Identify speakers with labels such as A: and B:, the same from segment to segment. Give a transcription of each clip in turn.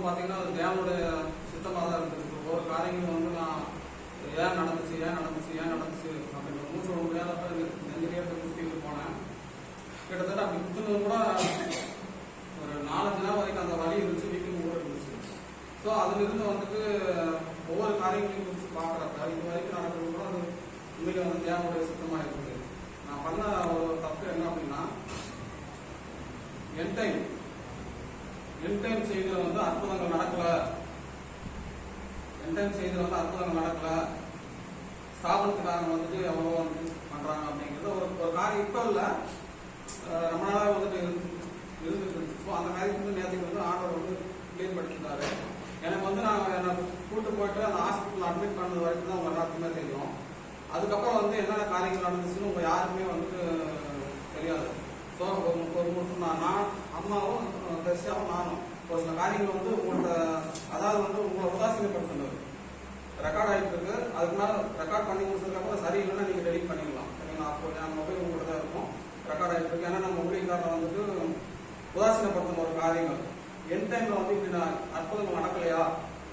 A: பார்த்தீங்கன்னா அது தேவனுடைய சித்தமாக தான் இருக்குது. ஒவ்வொரு காரியங்களும் வந்து நான் ஏன் நடந்துச்சு அப்படின்ற மூச்சு விட முடியாதப்ப நெஞ்சிலே குத்திட்டு போனேன். கிட்டத்தட்ட அப்படி குத்துனது கூட ஒரு 4-5 நாள் வரைக்கும் அந்த வலி இருந்துச்சு, வீட்டில் கூட இருந்துச்சு. ஸோ அதிலிருந்து வந்துட்டு ஒவ்வொரு காரியங்களையும் குறித்து பார்க்குறப்ப இது வரைக்கும் நடக்கிறது கூட அது உண்மையில வந்து தேவனுடைய சித்தமாக இருக்குது. நான் பண்ண ஒரு தப்பு என்ன அப்படின்னா, என் டைம் செய்தியில் வந்து அற்புதங்கள் நடக்கல, ஸ்தாபனத்துக்காரங்க வந்துட்டு எவ்வளோ வந்து பண்றாங்க அப்படிங்கிறது ஒரு காரியம் இப்போ இல்லை, ரொம்ப நாளாக வந்துட்டு இருந்துட்டு இருந்துச்சு. ஸோ அந்த காரியத்துக்கு வந்து நேற்றுக்கு வந்து ஆண்டவர் வந்து கிளியர் பண்ணியிருந்தாரு. எனக்கு வந்து நான் என்னை கூட்டு போயிட்டு அந்த ஹாஸ்பிட்டல் அட்மிட் பண்ணது வரைக்கும் தான் உங்க எல்லாத்துக்குமே தெரியும். அதுக்கப்புறம் வந்து என்னென்ன காரியங்கள் நடந்துச்சுன்னு உங்க யாருக்குமே வந்துட்டு தெரியாது. ஸோ நான் அம்மாவும் பெருசாகவும் நானும் ஒரு சில காரியங்கள் வந்து உங்கள்கிட்ட, அதாவது வந்து உங்களை உதாசீனப்படுத்தினது ரெக்கார்ட் ஆகிட்டு இருக்கு. அதுக்கு மேலே ரெக்கார்ட் பண்ணி முடிச்சதுக்கப்புறம் சரியில்லைன்னா நீங்கள் டெலிட் பண்ணிக்கலாம், சரிங்களா? அப்போ என் மொபைல் உங்கள்கிட்ட தான் இருக்கும், ரெக்கார்ட் ஆகிட்டு இருக்கு. ஏன்னா நம்ம ஊழியக்காரரை வந்துட்டு உதாசீனப்படுத்தின ஒரு காரியங்கள், என் டைம்ல வந்து இப்படி நான் அற்புதங்கள் நடக்கலையா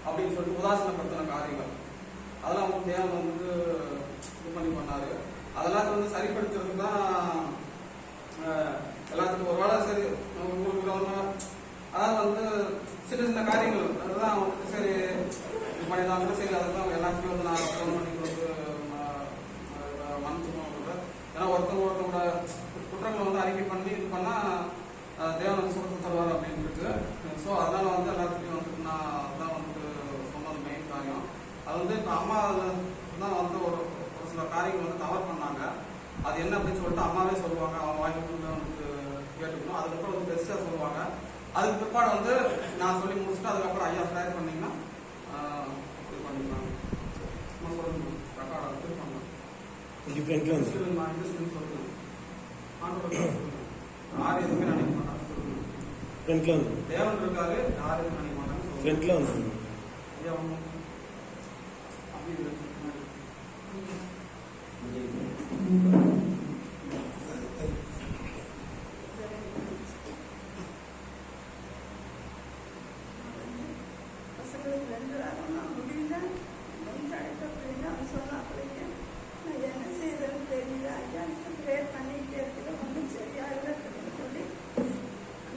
A: அப்படின்னு சொல்லிட்டு உதாசீனப்படுத்தின காரியங்கள், அதெல்லாம் வந்து தேவன் வந்துட்டு இது பண்ணி பண்ணாரு. அதெல்லாம் வந்து சரிப்படுத்துறதுக்கு தான் எல்லாத்துக்கும் ஒரு வேலை சரி உங்களுக்கு அதாவது வந்து சின்ன சின்ன காரியங்கள் அதுதான் வந்துட்டு சரி இது பண்ணிதான் சரி அதுதான் எல்லாத்துக்குமே வந்து நான் கவர்மெண்ட்டுக்கு வந்து மன்னிச்சுக்கணும். ஏன்னா ஒருத்தவங்களோட குற்றங்களை வந்து அறிக்கை பண்ணி இது பண்ணா தேவனுக்கு சுரத்தை தருவார் அப்படின்னு இருக்கு. ஸோ அதனால வந்து எல்லாத்துக்கும் வந்துட்டு நான் அதான் வந்துட்டு சொன்னது மெயின் காரியம். அது வந்து இப்போ அம்மா தான் வந்து ஒரு சில காரியங்கள் வந்து கவர் பண்ணாங்க. அது என்ன அப்படின்னு சொல்லிட்டு அம்மாவே சொல்லுவாங்க, அவங்க வாய்ப்பு வந்துட்டு கேட்டுக்கணும். அதுக்கப்புறம் வந்து பெருசாக சொல்லுவாங்க. அதுக்கு பிற்பாடு வந்து நான் சொல்லி முடிச்சுட்டு அதுக்கப்புறம் ஐயா ப்ரேயர் பண்ணீங்கன்னா இது பண்ணிக்கலாம். நம்ம சொல்லணும் ரெக்கார்ட் இது பண்ணலாம். சொல்லுங்க ஆண்டோட யார் எதுவுமே நினைக்க மாட்டாங்க. சொல்லுங்க தேவன் இருக்காரு, யார் எதுவும் நினைக்க மாட்டாங்க. ஐயா அப்படி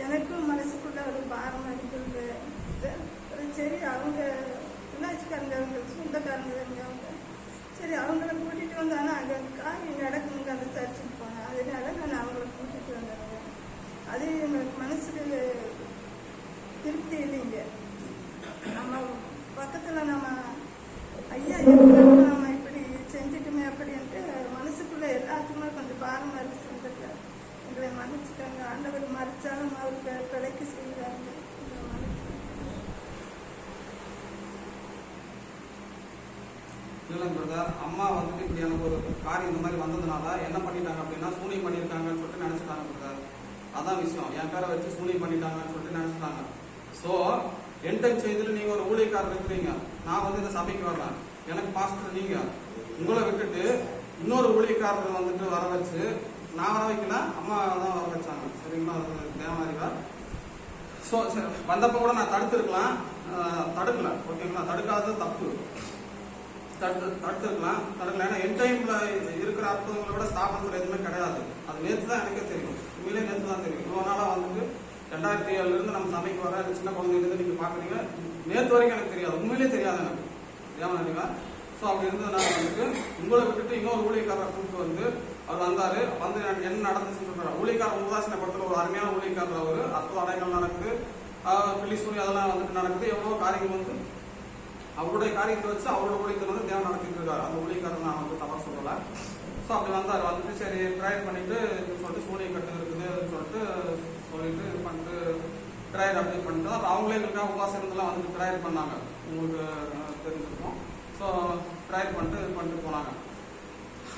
B: எனக்கும் மனசுக்குள்ள ஒரு பாரம் இருக்குது. சரி அவங்க விளையாச்சுக்காரங்க, அவங்க சொந்தக்காரங்க அவங்க, சரி அவங்கள கூட்டிட்டு வந்தானா அங்கே காரியம் நடக்குங்க. அந்த சர்ச்சுக்கு போனேன், அதனால நான் அவங்கள கூட்டிட்டு வந்தேங்க. அது எங்களுக்கு மனசுக்கு திருப்தி இல்லைங்க. நம்ம பக்கத்தில் நம்ம ஐயா நம்ம இப்படி செஞ்சுட்டுமே அப்படின்ட்டு மனசுக்குள்ள எல்லாத்துக்குமே கொஞ்சம் பாரமாக இருக்கு. சொந்தக்கார எங்களை மன்னிச்சுட்டாங்க. ஆண்டவர் மறைச்சாலும் அவருக்கு பிழைக்கு செய்கிறாங்க.
A: அம்மா வந்துட்டு இப்படி எனக்கு ஒரு காரியம் இந்த மாதிரி வந்ததுனால என்ன பண்ணிட்டாங்க அப்படின்னா சூனியம் பண்ணியிருக்காங்கன்னு சொல்லிட்டு நினைச்சிட்டாங்க பிரதர். அதான் விஷயம், என் பேரை வச்சு சூனியம் பண்ணிட்டாங்கன்னு சொல்லிட்டு நினைச்சிட்டாங்க. ஸோ என் டைம் செய்தியில் நீங்க ஒரு ஊழியக்காரர் இருக்கிறீங்க, நான் வந்து இந்த சபைக்கு வரேன், எனக்கு பாஸ்டர் நீங்க, உங்களை விட்டுட்டு இன்னொரு ஊழியக்காரர் வந்துட்டு வர வச்சு, நான் வர வைக்கல, அம்மா தான் வர வச்சாங்க, சரிங்களா? அது தேவாரிவா. ஸோ வந்தப்ப கூட நான் தடுத்துருக்கலாம், தடுக்கல, ஓகேங்களா? தடுக்காதது தப்பு, தடுத்துருக்கலாம், தடுக்கல. ஏன்னா என் டைம்ல இருக்கிற அற்புதங்களை விட ஸ்தாபனத்தில் எதுவுமே கிடையாது. அது நேற்று தான் எனக்கே தெரியும், உண்மையிலே நேற்று தான் தெரியும். இவ்வளோ நாளாக வந்துட்டு 2007 இருந்து நம்ம சபைக்கு வர சின்ன குழந்தையிலேருந்து நீங்க பாக்குறீங்க, நேற்று வரைக்கும் எனக்கு தெரியாது, உண்மையிலே தெரியாது எனக்கு தேவனாரிவா. ஸோ அப்படி இருந்ததுனால வந்துட்டு உங்களை விட்டுட்டு இன்னொரு ஊழியக்காரரை கூப்பிட்டு வந்து அவர் வந்தாரு. வந்து என்ன நடந்துச்சுன்னு சொல்றாரு. ஊழியக்காரர் உதாசீனப்படுத்துற ஒரு அருமையான ஊழியக்காரர், அவரு அற்புத அடைகள் நடக்குது, பிள்ளி சூரிய அதெல்லாம் வந்துட்டு நடக்குது, எவ்வளோ காரியங்கள் வந்து அவருடைய காரியத்தை வச்சு அவரோட ஊழியத்தை வந்து தேவன் நடத்திட்டு இருக்காரு. அந்த ஊழியக்காரர் நான் வந்து தவறு சொல்லலை. ஸோ அப்படி வந்தார், வந்துட்டு சரி ட்ரையர் பண்ணிட்டு சொல்லிட்டு சூனிய கட்டு இருக்குது சொல்லிட்டு இது பண்ணிட்டு ட்ரையர் அப்படி பண்ணிட்டு அப்புறம் அவங்களே எங்களுக்காக உபாசனங்கள்லாம் வந்து ட்ரையர் பண்ணாங்க, உங்களுக்கு தெரிஞ்சிருக்கும். ஸோ ட்ரையர் பண்ணிட்டு போனாங்க.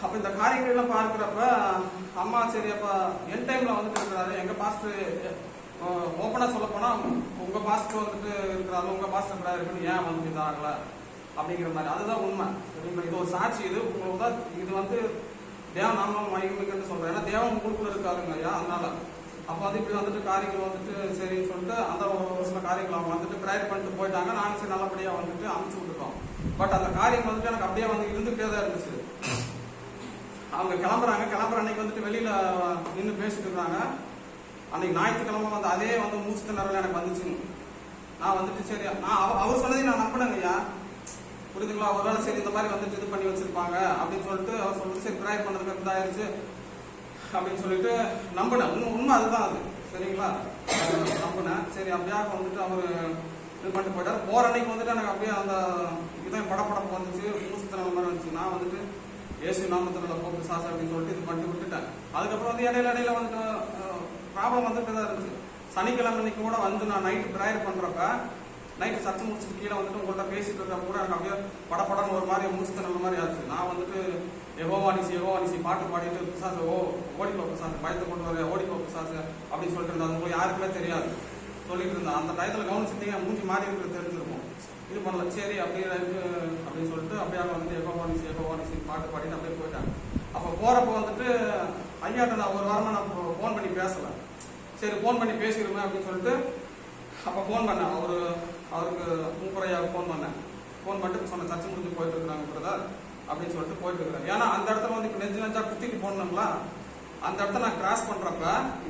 A: அப்போ இந்த காரியங்கள்லாம் பார்க்குறப்ப அம்மா சரி அப்போ என் டைமில் வந்துட்டு இருக்கிறாரு, எங்கள் பாஸ்டர் ஓப்பனாக சொல்ல போனால் உங்கள் பாஸ்டர் வந்துட்டு இருக்கிறாரு, உங்கள் பாஸ்டர் ட்ரையர் இருக்குன்னு ஏன் வந்து இதாகல அப்படிங்கிற மாதிரி, அதுதான் உண்மை, சரிங்களா? இது ஒரு சாட்சி. இது உங்களுக்கு தான் இது வந்து தேவன் நாம மகிமைக்குன்னு சொல்கிறேன். ஏன்னா தேவன் உங்களுக்குள்ள இருக்காருங்க ஐயா, அதனால அப்போ வந்து இப்படி வந்துட்டு காரியங்கள் வந்துட்டு சரின்னு சொல்லிட்டு அந்த ஒரு சில காரியங்கள் அவங்க வந்துட்டு ப்ரேயர் பண்ணிட்டு போயிட்டாங்க. நாங்கள் சரி நல்லபடியாக வந்துட்டு அமுச்சு விட்டுட்டோம். பட் அந்த காரியம் வந்துட்டு எனக்கு அப்படியே வந்து இருந்துகிட்டே தான் இருந்துச்சு. அவங்க கிளம்புற அன்னைக்கு வந்துட்டு வெளியில நின்று பேசிட்டு இருக்காங்க. அன்னைக்கு ஞாயிற்றுக்கிழமை வந்து அதே வந்து மூச்சு திணறல் எனக்கு வந்துச்சுங்க. நான் வந்துட்டு சரி நான் அவர் சொன்னதையும் நான் நம்பினேங்க ஐயா, புரியுதுங்களா? ஒருவேளை சரி இந்த மாதிரி வந்துட்டு இது பண்ணி வச்சிருப்பாங்க அப்படின்னு சொல்லிட்டு அவர் சொல்லிட்டு சரி ப்ரேயர் பண்ணதுக்கு இதாயிருச்சு அப்படின்னு சொல்லிட்டு நம்பினேன். உண்மை அதுதான் அது, சரிங்களா? நம்பினேன். சரி அப்படியாக வந்துட்டு அவர் இது பண்ணிட்டு போயிட்டார். போற அன்னைக்கு வந்துட்டு எனக்கு அப்படியே அந்த இதான் படப்படப்பு வந்துச்சு, மூச்சு திணறல் மாதிரி வந்துச்சு. நான் வந்துட்டு இயேசு நாமத்துல போக்கு சாசை அப்படின்னு சொல்லிட்டு இது பண்ணிட்டு விட்டுட்டேன். அதுக்கப்புறம் வந்து இடையில வந்துட்டு ப்ராப்ளம் வந்துட்டு தான் இருந்துச்சு. சனிக்கிழமை அன்னைக்கு கூட வந்து நான் நைட்டு ப்ரேயர் பண்றப்ப நைட்டு சர்ச்சை முடிச்சுட்டு கீழே வந்துட்டு உங்கள்கிட்ட பேசிட்டு இருக்க கூட எனக்கு அப்படியே படப்படன்னு ஒரு மாதிரி மூச்சு திணறல் மாதிரி ஆச்சு. நான் வந்துட்டு யெகோவானிசி பாட்டு பாடிட்டு பிசாசு ஓடிப்போ பிசாசு பயத்தை கொண்டு வர ஓடிப்போ பிசாசு அப்படின்னு சொல்லிட்டு இருந்தேன். அது உங்களுக்கு யாருக்குமே தெரியாது சொல்லிட்டு இருந்தேன். அந்த டயத்தில் கவனிச்சுட்டீங்க மூஞ்சி மாறி இருக்கிறது தெரிஞ்சிருக்கும். இது பண்ணல சரி அப்படியே அப்படின்னு சொல்லிட்டு அப்படியே வந்துட்டு யெகோவானிசி பாட்டு பாடிட்டு அப்படியே போயிட்டாங்க. அப்போ போறப்போ வந்துட்டு ஐயாட்ட நான் ஒரு வாரமா நான் ஃபோன் பண்ணி பேசல. சரி ஃபோன் பண்ணி பேசிடுமே அப்படின்னு சொல்லிட்டு அப்போ ஃபோன் பண்ணேன். அவருக்கு மூப்பரையாக ஃபோன் பண்ணிட்டு சொன்ன சர்ச்சை முடிஞ்சு போயிட்டு இருக்கிறாங்க பிரதர் அப்படின்னு சொல்லிட்டு போயிட்டு இருக்கிறேன். ஏன்னா அந்த இடத்துல வந்து இப்போ நெஞ்சா குத்திட்டு போடணுங்களா, அந்த இடத்த நான் கிராஸ் பண்றப்ப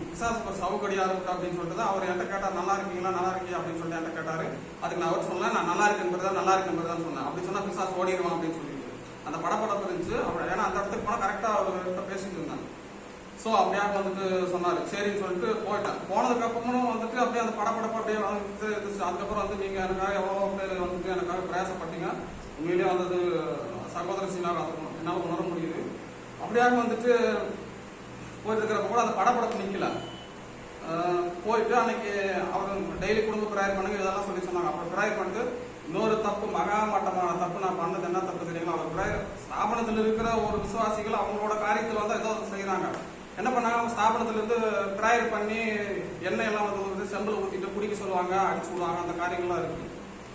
A: பிசாசுக்கு ஒரு சவுக்கடியா இருக்கட்டும் அப்படின்னு சொல்லிட்டு அவர் என்கிட்ட கேட்டார், நல்லா இருக்கீங்களா அப்படின்னு சொல்லிட்டு என்கிட்ட கேட்டாரு. அதுக்கு நான் அவர் சொன்னேன், நான் நல்லா இருக்கேன் சொன்னேன். அப்படி சொன்னா பிசாசு ஓடிடுவான் அப்படின்னு சொல்லிட்டு அந்த படப்படப்பு இருந்துச்சு. ஏன்னா அந்த இடத்துக்கு போனால் கரெக்டா அவர்கிட்ட பேசிட்டு இருந்தாங்க. ஸோ அப்படியே வந்துட்டு சொன்னாரு சரின்னு சொல்லிட்டு போயிட்டேன். போனதுக்கு அப்புறமும் வந்துட்டு அப்படியே அந்த படப்படப்பு அப்படியே வந்துட்டு இருந்துச்சு. அதுக்கப்புறம் வந்து நீங்க எனக்காக எவ்வளோ பேர் வந்துட்டு எனக்காக பிரயாசப்பட்டீங்க. உண்மையிலேயே வந்தது சகோதர சீனாக என்னால் உணர முடியுது. அப்படியே வந்துட்டு போயிட்டு இருக்கிறப்ப கூட அந்த படப்படப்பு நிக்கல. போயிட்டு அன்னைக்கு அவர் டெய்லி குடும்ப ப்ரேயர் பண்ணுங்க இதெல்லாம் சொல்லி சொன்னாங்க. அப்புறம் ப்ரேயர் பண்ணிட்டு இன்னொரு தப்பு, மகா மட்டமான தப்பு நான் பண்ணது என்ன தப்பு தெரியுங்களா? அவர் ப்ரேயர் ஸ்தாபனத்தில் இருக்கிற ஒரு விசுவாசிகள் அவங்களோட காரியத்தில் வந்து ஏதோ செய்யறாங்க. என்ன பண்ணாங்க, அவங்க ஸ்தாபனத்துல இருந்து ப்ரேயர் பண்ணி எண்ணெய் எல்லாம் வந்து செம்பில் ஊற்றிட்டு குடிக்க சொல்லுவாங்க, அடிச்சு விடுவாங்க. அந்த காரியங்கள்லாம் இருக்கு.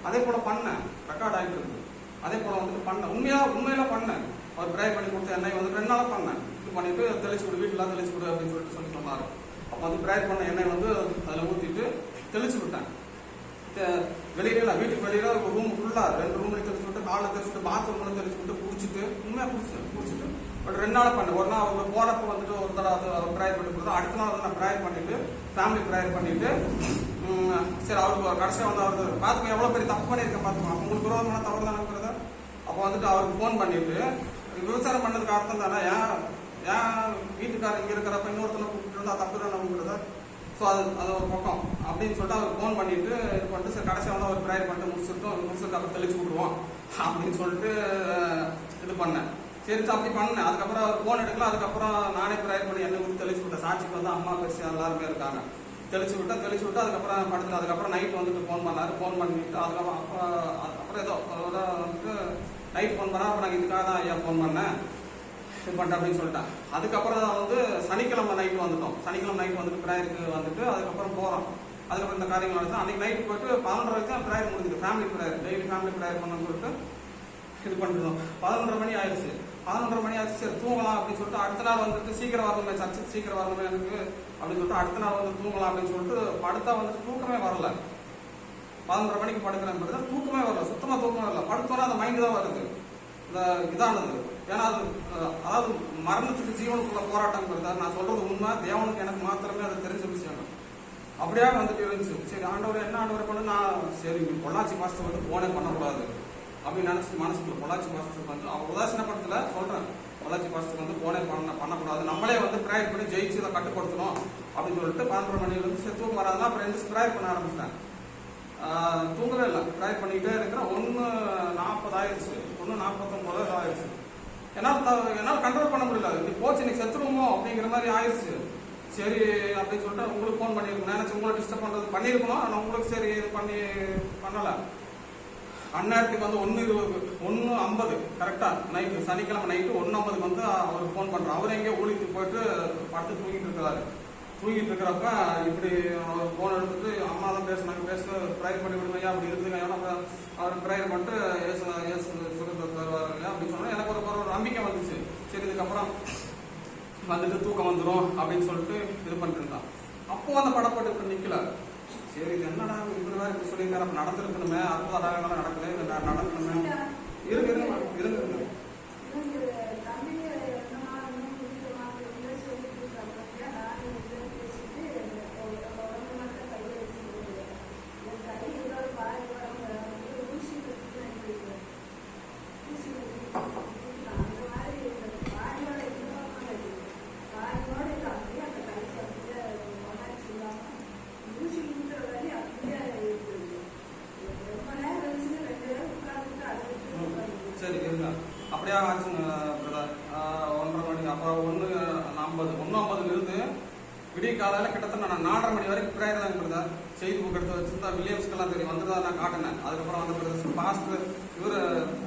A: அதே போல பண்ணேன், ரெக்கார்ட் ஆகிட்டு இருக்கு. அதே போல வந்துட்டு பண்ணேன், உண்மையில பண்ணேன். அவர் ப்ரேயர் பண்ணி கொடுத்த எண்ணெய் வந்து 2 நாளாக பண்ணேன். இது பண்ணிட்டு தெளிச்சு விடு, வீட்டுலாம் தெளிச்சு விடு அப்படின்னு சொல்லிட்டு சொன்னாரு. அப்போ வந்து ப்ரேயர் பண்ண எண்ணெய் வந்து அதில் ஊற்றிட்டு தெளிச்சு விட்டேன். வெளியில வீட்டுக்கு வெளியில ஒரு ரூம் ஃபுல்லா 2 ரூம்ல தெளிச்சு விட்டு, காலில் தெளிச்சு விட்டு, பாத்ரூம்ல தெளிச்சு விட்டு குடிச்சிட்டு உண்மையா குடிச்சிட்டு பட் 2 நாள் பண்ணேன். ஒரு நாள் அவங்க போறப்ப வந்துட்டு ஒரு தடவை அவர் ப்ரேயர் பண்ணி கொடுத்தா, அடுத்த நாள் வந்து நான் ப்ரேயர் பண்ணிட்டு ஃபேமிலி ப்ரேயர் பண்ணிட்டு சரி அவருக்கு கடைசியாக வந்து அவர் பார்த்துக்கோ எவ்வளோ பெரிய தப்பு பண்ணியிருக்கேன் பார்த்துக்கோ, உங்களுக்கு விரோதமான தவறு தானே இருக்கிறத. அப்போ வந்துட்டு அவருக்கு ஃபோன் பண்ணிட்டு விபச்சாரம் பண்ணதுக்கு அர்த்தம் தானே, ஏன் வீட்டுக்காரர் இங்கே இருக்கிறப்ப இன்னொருத்தனை கூப்பிட்டு இருந்தா தப்பு தானே உங்கிறத. ஸோ அது ஒரு பக்கம் அப்படின்னு சொல்லிட்டு அவர் ஃபோன் பண்ணிட்டு இது பண்ணிட்டு சரி கடைசியாக வந்து அவர் ப்ரேயர் பண்ணிட்டு முடிச்சுட்டு அப்புறம் தெளிச்சு விடுவோம் அப்படின்னு சொல்லிட்டு இது பண்ணேன். சரி அப்படி பண்ணேன். அதுக்கப்புறம் அவர் ஃபோன் எடுக்கல. அதுக்கப்புறம் நானே ப்ரேயர் பண்ணி என்ன ஊற்றி தெளிச்சு விட்டேன். சாட்சிக்கு வந்து அம்மா பேசி எல்லாருமே இருக்காங்க. தெளிச்சு விட்டு அதுக்கப்புறம் படுத்து அதுக்கப்புறம் நைட் வந்துட்டு ஃபோன் பண்ணாரு. ஃபோன் பண்ணிட்டு அப்புறம் ஏதோ வந்துட்டு நைட் ஃபோன் பண்ணா அப்போ நாங்கள் இதுக்காக தான் ஐயா ஃபோன் பண்ணேன் இது பண்ணிட்டேன் அப்படின்னு சொல்லிட்டேன். அதுக்கப்புறம் வந்து சனிக்கிழமை நைட்டு வந்துட்டோம். சனிக்கிழமை நைட் வந்துட்டு ப்ரேயருக்கு வந்துட்டு அதுக்கப்புறம் போகிறோம். அதுக்கப்புறம் இந்த காரியங்கள் நடந்துச்சு. அன்னைக்கு நைட்டு போயிட்டு 11:30 வரைக்கும் தான் ப்ரேயர் முடிஞ்சுது. Family prayer daily family prayer பண்ணணும்னு சொல்லிட்டு இது பண்ணிருந்தோம். 11:30 மணி ஆயிடுச்சு. 11:30 மணி ஆச்சு. சரி தூங்கலாம் அப்படின்னு சொல்லிட்டு அடுத்த நாள் வந்துட்டு சீக்கிரம் வரணுமே, சர்ச்சுக்கு சீக்கிரம் வரணுமே எனக்கு அப்படின்னு சொல்லிட்டு அடுத்த நாள் வந்து தூங்கலாம் அப்படின்னு சொல்லிட்டு படுத்தா வந்துட்டு தூக்கமே வரல. 11:30 மணிக்கு படுக்கிறேன், தூக்கமே வரல, சுத்தமா தூக்கமே வரல. படுத்தோன்னா அந்த மைண்டு தான் வருது, இந்த இதானது. ஏன்னா அது அதாவது மரணத்துக்கு ஜீவனுக்குள்ள போராட்டங்கிறது நான் சொல்றது உண்மை. தேவனுக்கு எனக்கு மாத்திரமே அது தெரிஞ்ச விஷயம். அப்படியே வந்துட்டு இருந்துச்சு. சரி ஆண்டவர் என்ன ஆண்டவர் பண்ணு, நான் சரி பொள்ளாச்சி பாஸ்டர் வந்து போனே பண்ணக்கூடாது அப்படின்னு நினைச்சு மனசுக்குள்ள பொள்ளாச்சி பாஸ்டர் வந்து அவர் உதாசீனப்படத்துல சொல்றேன், பொள்ளாச்சி பாஸ்டர் வந்து போனே பண்ணக்கூடாது, நம்மளே வந்து ப்ரேயர் பண்ணி ஜெயிச்சு இதை கட்டுப்படுத்தணும் அப்படின்னு சொல்லிட்டு 12:30 மணிலேருந்து சரி தூக்கம் வராதுன்னா அப்புறம் எழுந்து ப்ரேயர் பண்ண ஆரம்பிச்சிட்டேன். தூங்கவே இல்லை, ப்ரேயர் பண்ணிக்கிட்டே இருக்கிறேன். 1:40 ஆயிடுச்சு, 1:49 ஆயிடுச்சு. என்னால் கண்ட்ரோல் பண்ண முடியல. இப்படி போச்சு இன்னைக்கு செத்துருவோமோ அப்படிங்கிற மாதிரி ஆயிடுச்சு. சரி அப்படின்னு சொல்லிட்டு உங்களுக்கு ஃபோன் பண்ணியிருக்கணும், நினைச்சு உங்களை டிஸ்டர்ப் பண்றது பண்ணியிருக்கணும். ஆனால் உங்களுக்கு சரி இது பண்ணலை. அந்நேரத்துக்கு வந்து 1:50 கரெக்டா நைட்டு சனிக்கிழமை நைட்டு 1:50 வந்து அவருக்கு ஃபோன் பண்றேன். அவர் எங்கேயோ ஊழியத்துக்கு போயிட்டு படுத்து தூங்கிட்டு இருக்கிறாரு. தூங்கிட்டு இருக்கிறப்ப இப்படி அவர் ஃபோன் எடுத்துட்டு அம்மா தான் பேசுனாங்க, ப்ரேயர் பண்ணி விடுங்க அப்படி இருக்குதுங்க. ஏன்னா அவர் ப்ரேயர் பண்ணிட்டு சுகத்தை தருவாருங்க அப்படின்னு சொன்னா எனக்கு ஒரு நம்பிக்கை வந்துச்சு. சரி இதுக்கப்புறம் வந்துட்டு தூக்கம் வந்துடும் அப்படின்னு சொல்லிட்டு இது பண்ணிட்டு இருந்தான். அப்போ அந்த படப்பட்டு இப்ப நிக்கல. சரி இது என்னடா இப்படி வேற இப்படி சொல்லியிருக்காரு, அப்ப நடந்திருக்கணுமே, அற்புத அடையாளம் நடக்கல, இது நடக்கணுமே. இருங்க இருங்க இருங்க சரி இருங்க. அப்படியே ஆச்சுங்க பிரதர். 1:30 மணி, அப்புறம் 1:50 இருந்து விடிய காலையில் கிட்டத்தட்ட நான் 4:30 மணி வரைக்கும் ப்ரேயர் தாங்க பிரதர். செய்தி புக் எடுத்து வச்சுருந்தா வில்லியம்ஸ்க்கெல்லாம் தெரியும் வந்துட்டு நான் காட்டினேன். அதுக்கப்புறம் வந்து பிரதர் பாஸ்டர் இவர்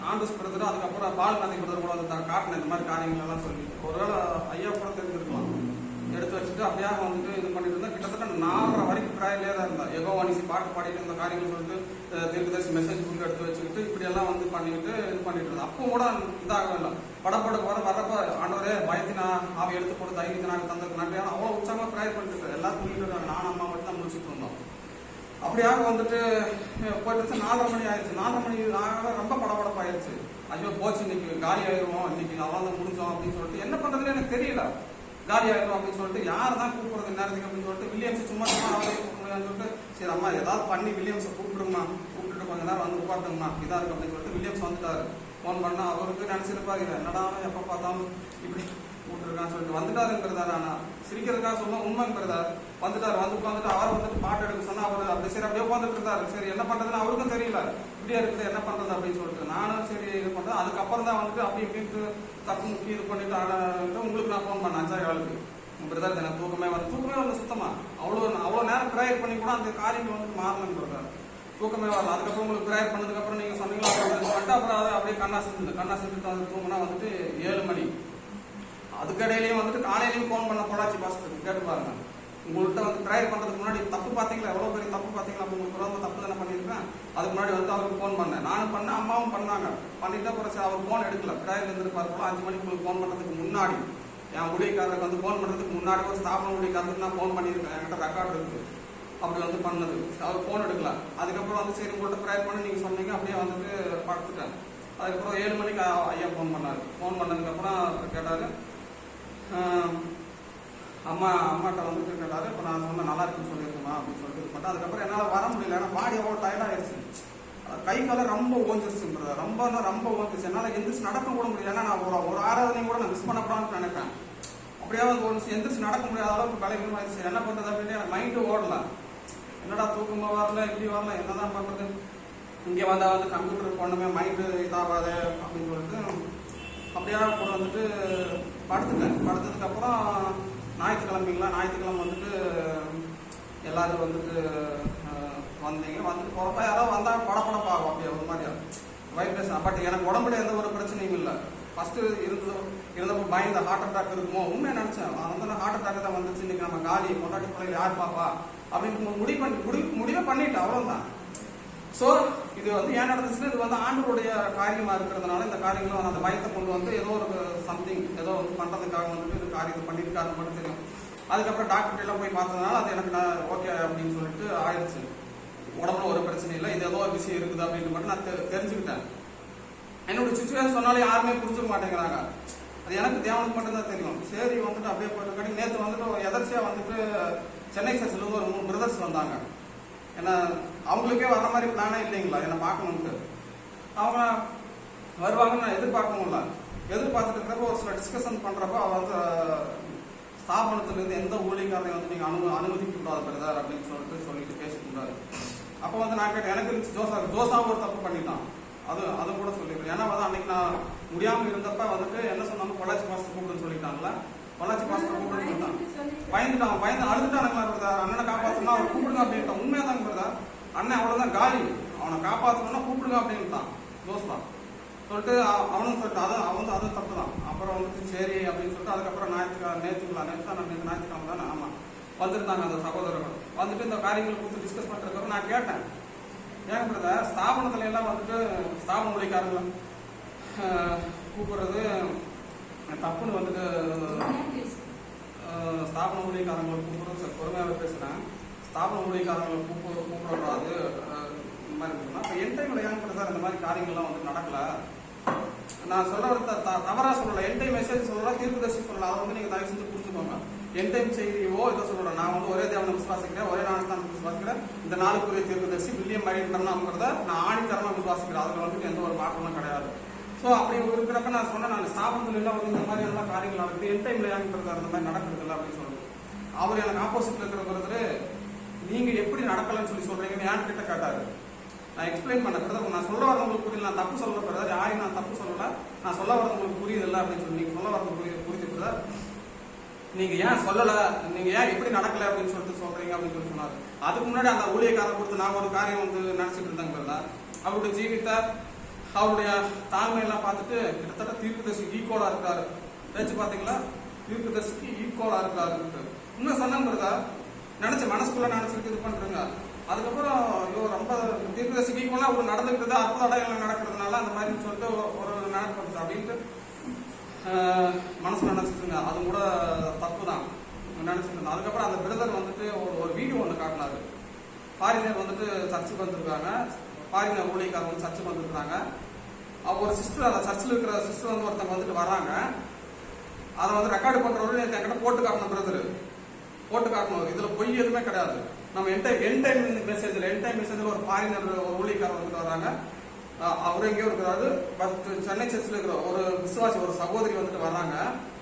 A: ஆண்டஸ் பிரதர், அதுக்கப்புறம் பால்நாதி பிரதர் கூட வந்து காட்டினேன் இந்த மாதிரி காரியங்கள் எல்லாம் சொல்லி. ஒருவேளை ஐயா கூட தெரிஞ்சிருக்கலாம். எடுத்து வச்சுட்டு அப்படியே வந்துட்டு இது பண்ணிட்டு இருந்தா கிட்டத்தட்ட 4:30 வரைக்கும் ப்ரேயர்லேயே தான் இருந்தேன். யெகோவானிசி பாட்டு பாடிட்டு இந்த காரியங்கள் சொல்லிட்டு தீர்க்கதரிசி மெசேஜ் புக் எடுத்து வச்சுக்கிட்டு இப்படி எல்லாம் வந்து பண்ணிக்கிட்டு இது பண்ணிட்டு இருந்தேன். அப்போ கூட இதாகவே இல்லை. படப்படக்கு வரப்ப ஆண்டவரே பயத்தினா அவன் எடுத்து போட்டு தைரியத்தினாக தந்ததுக்கு நன்றி. அவ்வளோ உற்சாகமாக ப்ரேயர் பண்ணிட்டு இருக்கேன். எல்லாரும் சொல்லிட்டு இருக்காங்க, நானும் அம்மா மட்டும் தான் முடிச்சுட்டு இருந்தோம். அப்படியாக வந்துட்டு போயிட்டு 4:30 மணி ஆயிடுச்சு. 4:30 மணி ரொம்ப படபடப்பாயிருச்சு. ஐயோ போச்சு, இன்னைக்கு காலி ஆயிடுவோம், இன்னைக்கு அவ்வளோ முடிஞ்சோம் அப்படின்னு சொல்லிட்டு என்ன பண்றதுன்னு எனக்கு தெரியல. காலி ஆயிடும் அப்படின்னு சொல்லிட்டு யார் தான் கூப்பிடுறது நேரத்துக்கு அப்படின்னு சொல்லிட்டு வில்லியம்ஸ் சும்மா அவரே கூப்பிடுங்கன்னு சொல்லிட்டு சரி அம்மா ஏதாவது பண்ணி வில்லியம்ஸை கூப்பிடுங்கம்மா, கூப்பிட்டுட்டு கொஞ்ச நேரம் வந்து உட்காந்துங்கம்மா இதா இருக்கு அப்படின்னு சொல்லிட்டு வில்லியம்ஸ் வந்துட்டாரு. ஃபோன் பண்ணா அவருக்கு நினைச்சிருப்பாரு என்னடா எப்போ பார்த்தாலும் இப்படி கூப்பிட்டுருக்கான்னு சொல்லிட்டு வந்துட்டாருங்கிறதாரு. ஆனா சிரிக்கிறதுக்காக சொன்னா உண்மைங்கிறதாரு. வந்துட்டாரு, வந்து உட்காந்துட்டு அவரை வந்துட்டு பாட்டு எடுக்க சொன்னா அவர் அப்படி சரி அப்படியே உட்காந்துட்டு இருந்தாரு. சரி என்ன பண்றதுன்னு அவருக்கும் தெரியல, இப்படியா இருக்குது என்ன பண்றது அப்படின்னு சொல்லிட்டு நானும் சரி இது பண்றேன். அதுக்கப்புறம் தான் வந்துட்டு அப்படி இப்படின்ட்டு தப்பு முக்கி இது பண்ணிட்டு உங்களுக்கு நான் ஃபோன் பண்ணேன் 5:15 பிரதர். எனக்கு தூக்கமே வந்து சுத்தமா அவ்வளோ நேரம் ப்ரேயர் பண்ணி கூட அந்த காரியங்கள் வந்துட்டு மாறலன்னு பிரதர். தூக்கமே வரல. அதுக்கப்புறம் உங்களுக்கு ப்ரேயர் பண்ணதுக்கு அப்புறம் நீங்க சொன்னீங்களா பண்ணிட்டு அப்புறம் அதை அப்படியே கண்ணா செஞ்சுட்டு வந்து தூங்கினா வந்துட்டு 7 மணி. அதுக்கடையிலையும் வந்துட்டு காலையிலையும் ஃபோன் பண்ண பொள்ளாச்சி பாஸ்டருக்கு கேட்டு பாருங்க. உங்கள்கிட்ட வந்து ப்ரேயர் பண்றதுக்கு முன்னாடி தப்பு பார்த்தீங்களா, எவ்வளோ பெரிய தப்பு பார்த்தீங்களா, உங்களுக்கு ரொம்ப தப்பு தானே பண்ணியிருக்கேன். அதுக்கு முன்னாடி வந்து அவருக்கு ஃபோன் பண்ணேன், நானும் பண்ணேன், அம்மாவும் பண்ணாங்க. பண்ணிட்டு அப்புறம் சரி அவர் ஃபோன் எடுக்கல. ப்ரேயர் இருந்திருப்பாரு போல. 5 மணிக்கு உங்களுக்கு ஃபோன் பண்ணுறதுக்கு முன்னாடி என் ஊழியக்காரருக்கு வந்து ஃபோன் பண்ணுறதுக்கு முன்னாடி ஒரு ஸ்தாபன ஊழியக்காரருக்கு நான் ஃபோன் பண்ணியிருக்கேன். என்கிட்ட ரெக்கார்டு இருக்கு அப்படி வந்து பண்ணது. அவர் ஃபோன் எடுக்கல. அதுக்கப்புறம் வந்து சரி உங்கள்கிட்ட ப்ரேயர் பண்ணி நீங்கள் சொன்னீங்க, அப்படியே வந்துட்டு படுத்துட்டேன். அதுக்கப்புறம் 7 மணிக்கு ஐயா ஃபோன் பண்ணார். ஃபோன் பண்ணதுக்கப்புறம் கேட்டார், அம்மாட்ட வந்துட்டு கேட்டாரு. இப்போ நான் சொன்ன நல்லா இருக்குன்னு சொல்லியிருக்கேன் அப்படின்னு சொல்லிட்டு இது பண்ணேன். அதுக்கப்புறம் என்னால் வர முடியல, ஏன்னா பாடி அவ்வளோ டயர்டாகிடுச்சு. கை காலம் ரொம்ப ஓஞ்சிருச்சுங்கிறது, ரொம்ப ஓஞ்சிருச்சு. என்னால் எந்திரிச்சு நடக்க கூட முடியல. ஏன்னா நான் ஒரு ஆராதனையும் கூட நான் மிஸ் பண்ணக்கூடாதுன்னு நினைப்பேன். அப்படியாவது ஒன்று எந்திரிச்சு நடக்க முடியாத அளவுக்கு பலவீனம் ஆயிடுச்சு. என்ன பண்ணுறது அப்படின்னு எனக்கு மைண்டு ஓடல. என்னடா தூக்கமா வரல, இப்படி வரல, என்னதான் பண்ணுறது. இங்கே வந்தால் வந்து கம்ப்யூட்டர் பண்ணுமே மைண்டு இதாகாது அப்படின்னு சொல்லிட்டு அப்படியே கூட வந்துட்டு படுத்துட்டேன். படுத்ததுக்கப்புறம் ஞாயிற்றுக்கிழமை வந்துட்டு எல்லாரும் வந்துட்டு வந்தீங்க. வந்துட்டு போகிறப்ப யாராவது வந்தால் படப்படப்பாகும் அப்படியே ஒரு மாதிரியா வைப்ரேஷன். பட் எனக்கு உடம்புல எந்த ஒரு பிரச்சனையும் இல்லை. ஃபர்ஸ்ட் இருந்தப்போ பயந்த ஹார்ட் அட்டாக் இருக்குமோ உண்மையை நினச்சேன். வந்து ஹார்ட் அட்டாக் தான் வந்துச்சு, இன்னைக்கு நம்ம காலி கொண்டாடி பிள்ளைங்க யார் பாப்பா அப்படின்னு முடிவே பண்ணிட்டேன். அவ்வளோதான். ஸோ இது வந்து ஏன் நடந்துச்சுன்னா இது வந்து ஆண்டவருடைய காரியமாக இருக்கிறதுனால இந்த காரியங்களும் அந்த பயத்தை கொண்டு வந்து ஏதோ ஒரு சம்திங் ஏதோ வந்து பண்ணுறதுக்காக வந்துட்டு இது காரியத்தை பண்ணியிருக்காரு மட்டும் தெரியும். அதுக்கப்புறம் டாக்டர் எல்லாம் போய் பார்த்ததுனால அது எனக்கு நான் ஓகே அப்படின்னு சொல்லிட்டு ஆயிடுச்சு. உடம்புல ஒரு பிரச்சனை இல்லை, இது ஏதோ ஒரு விஷயம் இருக்குது அப்படின்னு மட்டும் நான் தெரிஞ்சுக்கிட்டேன். என்னோட சுச்சுவேஷன் சொன்னாலும் யாருமே புரிஞ்சுக்க மாட்டேங்கிறாங்க. அது எனக்கு தேவனுக்கு மட்டும்தான் தெரியும். சரி வந்துட்டு அப்படியே போயிட்டு நேற்று வந்துட்டு எதர்ச்சியாக வந்துட்டு சென்னை சர்ச்சில் ஒரு 3 பிரதர்ஸ் வந்தாங்க. ஏன்னா அவங்களுக்கே வர மாதிரி பிளானே இல்லைங்களா என்னை பார்க்கணுன்ட்டு. அவங்க வருவாங்கன்னு நான் எதிர்பார்க்கணும்ல. எதிர்பார்த்துட்டு இருக்கிறப்ப ஒரு சில டிஸ்கஷன் பண்ணுறப்ப அவர் வந்து ஸ்தாபனத்துலேருந்து எந்த ஊழியக்காரனையும் வந்து நீங்கள் அனுமதிக்க கூடாது பிரதர் அப்படின்னு சொல்லிட்டு பேசிட்டு இருந்தாரு. அப்போ வந்து நான் கேட்டேன், எனக்கு ஜோசாவும் ஒரு தப்பு பண்ணிட்டான். அதை கூட சொல்லிடுறேன். ஏன்னா வந்து அன்னைக்கு நான் முடியாமல் இருந்தப்ப வந்துட்டு என்ன சொன்னாங்க, பொள்ளாச்சி பாஸ்டர் கூப்பிடுன்னு சொல்லிட்டாங்கல்ல. பொள்ளாச்சி பாஸ்டர் கூப்பிடுன்னு சொல்லிட்டான். பயந்து அழுதுட்டானுங்களா பிரதர், அண்ணனை காப்பாற்றணும்னா அவர் கூப்பிடுங்க அப்படின்ட்டான். உண்மையாக தாங்க பிரதர், அண்ணன் அவ்வளோதான் காலி, அவனை காப்பாற்றணும்னா கூப்பிடுங்க அப்படின்ட்டான் ஜோஸ்தான் சொல்லிட்டு. அவனும் சொல்லிட்டு அதுவும் தப்பு தான். அப்புறம் வந்துட்டு சரி அப்படின்னு சொல்லிட்டு அதுக்கப்புறம் ஞாயிற்றுக்கிழமை தானே ஆமாம் வந்திருந்தாங்க அந்த சகோதரர்கள். வந்துட்டு இந்த காரியங்களை கொடுத்து டிஸ்கஸ் பண்ணுறதுக்கு நான் கேட்டேன், ஏன் பிரதர் ஸ்தாபனத்துல எல்லாம் வந்துட்டு ஸ்தாபன ஊழியக்காரங்களை கூப்பிடுறது தப்புன்னு வந்துட்டு ஸ்தாபன ஊழியக்காரங்களை கூப்பிடுறது பொறுமையாக பேசுகிறேன். ஸ்தாபன ஊழியக்காரங்களை கூப்பிடக்கூடாது இந்த மாதிரி சொன்னால் இப்போ என் டைமில் ஏன் சார் இந்த மாதிரி காரியங்கள்லாம் வந்து நடக்கலை. நான் சொல்கிறத தவறாக சொல்லலை. என் டைம் மெசேஜ் சொல்லலாம், தீர்க்கதரிசி சொல்லலாம். அதை வந்து நீங்கள் தயவு செஞ்சு புரிஞ்சுக்கோங்க. என் டைம் செய்தியோ இதை சொல்கிறேன். நான் வந்து ஒரே தேவனை விசுவாசிக்கிறேன், ஒரே ஞானஸ்தானத்தை விசுவாசிக்கிறேன். இந்த நாளுக்குரிய தீர்க்கதரிசி வில்லியம் மரியன்கிறத நான் ஆணித்தரமாக விசுவாசிக்கிறேன். அதில் வந்து எந்த ஒரு மாற்றமும் கிடையாது. ஸோ அப்படி இருக்கிறப்ப நான் சொன்னேன், நான் ஸ்தாபனத்தில் எல்லாம் வந்து இந்த மாதிரி எல்லாம் காரியங்கள் நடக்குது, என் டைமில் ஏங்கிறது அந்த மாதிரி நடக்கிறது இல்லை அப்படின்னு சொல்லுது. அவர் எனக்கு ஆப்போசிட்ல இருக்கிற நீங்கள் எப்படி நடக்கலன்னு சொல்லி சொல்கிறீங்கன்னு என் கிட்ட கேட்டார். நான் எக்ஸ்பிளைன் பண்ண பிரதர், நான் சொல்ல வரவங்களுக்கு புரியல, நான் தப்பு சொல்ல பிரதர், யாரையும் நான் தப்பு சொல்லலை, நான் சொல்ல வரவங்களுக்கு புரியுது இல்லை அப்படின்னு சொல்லி நீங்கள் சொல்ல வரவங்களுக்கு புரியுது பிரதர், நீங்கள் ஏன் சொல்லலை, நீங்கள் ஏன் எப்படி நடக்கலை அப்படின்னு சொல்லிட்டு சொல்கிறீங்க அப்படின்னு சொல்லி சொன்னார். அதுக்கு முன்னாடி அந்த ஊழியக்காரர் கொடுத்து நான் ஒரு காரியம் வந்து நினச்சிட்டு இருந்தேங்க பிரதர். அவருடைய ஜீவித்தை அவருடைய தாழ்மையெல்லாம் பார்த்துட்டு கிட்டத்தட்ட தீர்க்கதரிசிக்கு ஈக்குவலாக இருக்காரு. பேச்சு பார்த்தீங்களா, தீர்க்கதரிசிக்கு ஈக்குவலாக இருக்காரு. இன்னும் சொன்னேன் பிரதர், நினச்ச மனசுக்குள்ள நினச்சிட்டு இது பண்ணுறேங்க. அதுக்கப்புறம் ஐயோ ரொம்ப தீர்க்கதரிசிக்கு ஈக்குவலாக ஒரு நடந்துக்கிட்டு அற்புத அடையாளம் நடக்கிறதுனால அந்த மாதிரி சொல்லிட்டு ஒரு நடக்கிறது அப்படின்ட்டு மனசு நினச்சிட்டுங்க. அது கூட தப்பு தான் நினச்சிட்டு இருந்தேன். அதுக்கப்புறம் அந்த பிரதர் வந்துட்டு ஒரு வீடியோ ஒன்று காட்டினாரு. ஃபாரினர் வந்துட்டு சர்ச்சுக்கு வந்திருக்காங்க, ஃபாரினர் ஊழியக்காரர் வந்து சர்ச்சுக்கு வந்துருக்காங்க. ஒரு சிஸ்டர், அந்த சர்ச்சில் இருக்கிற சிஸ்டர் வந்து ஒருத்தவங்க வந்துட்டு வராங்க. அதை வந்து ரெக்கார்டு பண்ணுறவரு என்கிட்ட போட்டு காட்டணும் பிரதர், போட்டு காட்டணும். இதில் பொய் எதுவுமே கிடையாது. நம்ம என் டைம் மெசேஜில் ஒரு ஃபாரினர் ஒரு ஊழியக்காரர் வந்துட்டு வராங்க. அவரு எங்கேயோ இருக்கிறாரு. பட் சென்னை சர்ச்சில் இருக்கிற ஒரு விசுவாசி ஒரு சகோதரி வந்துட்டு வர்றாங்க.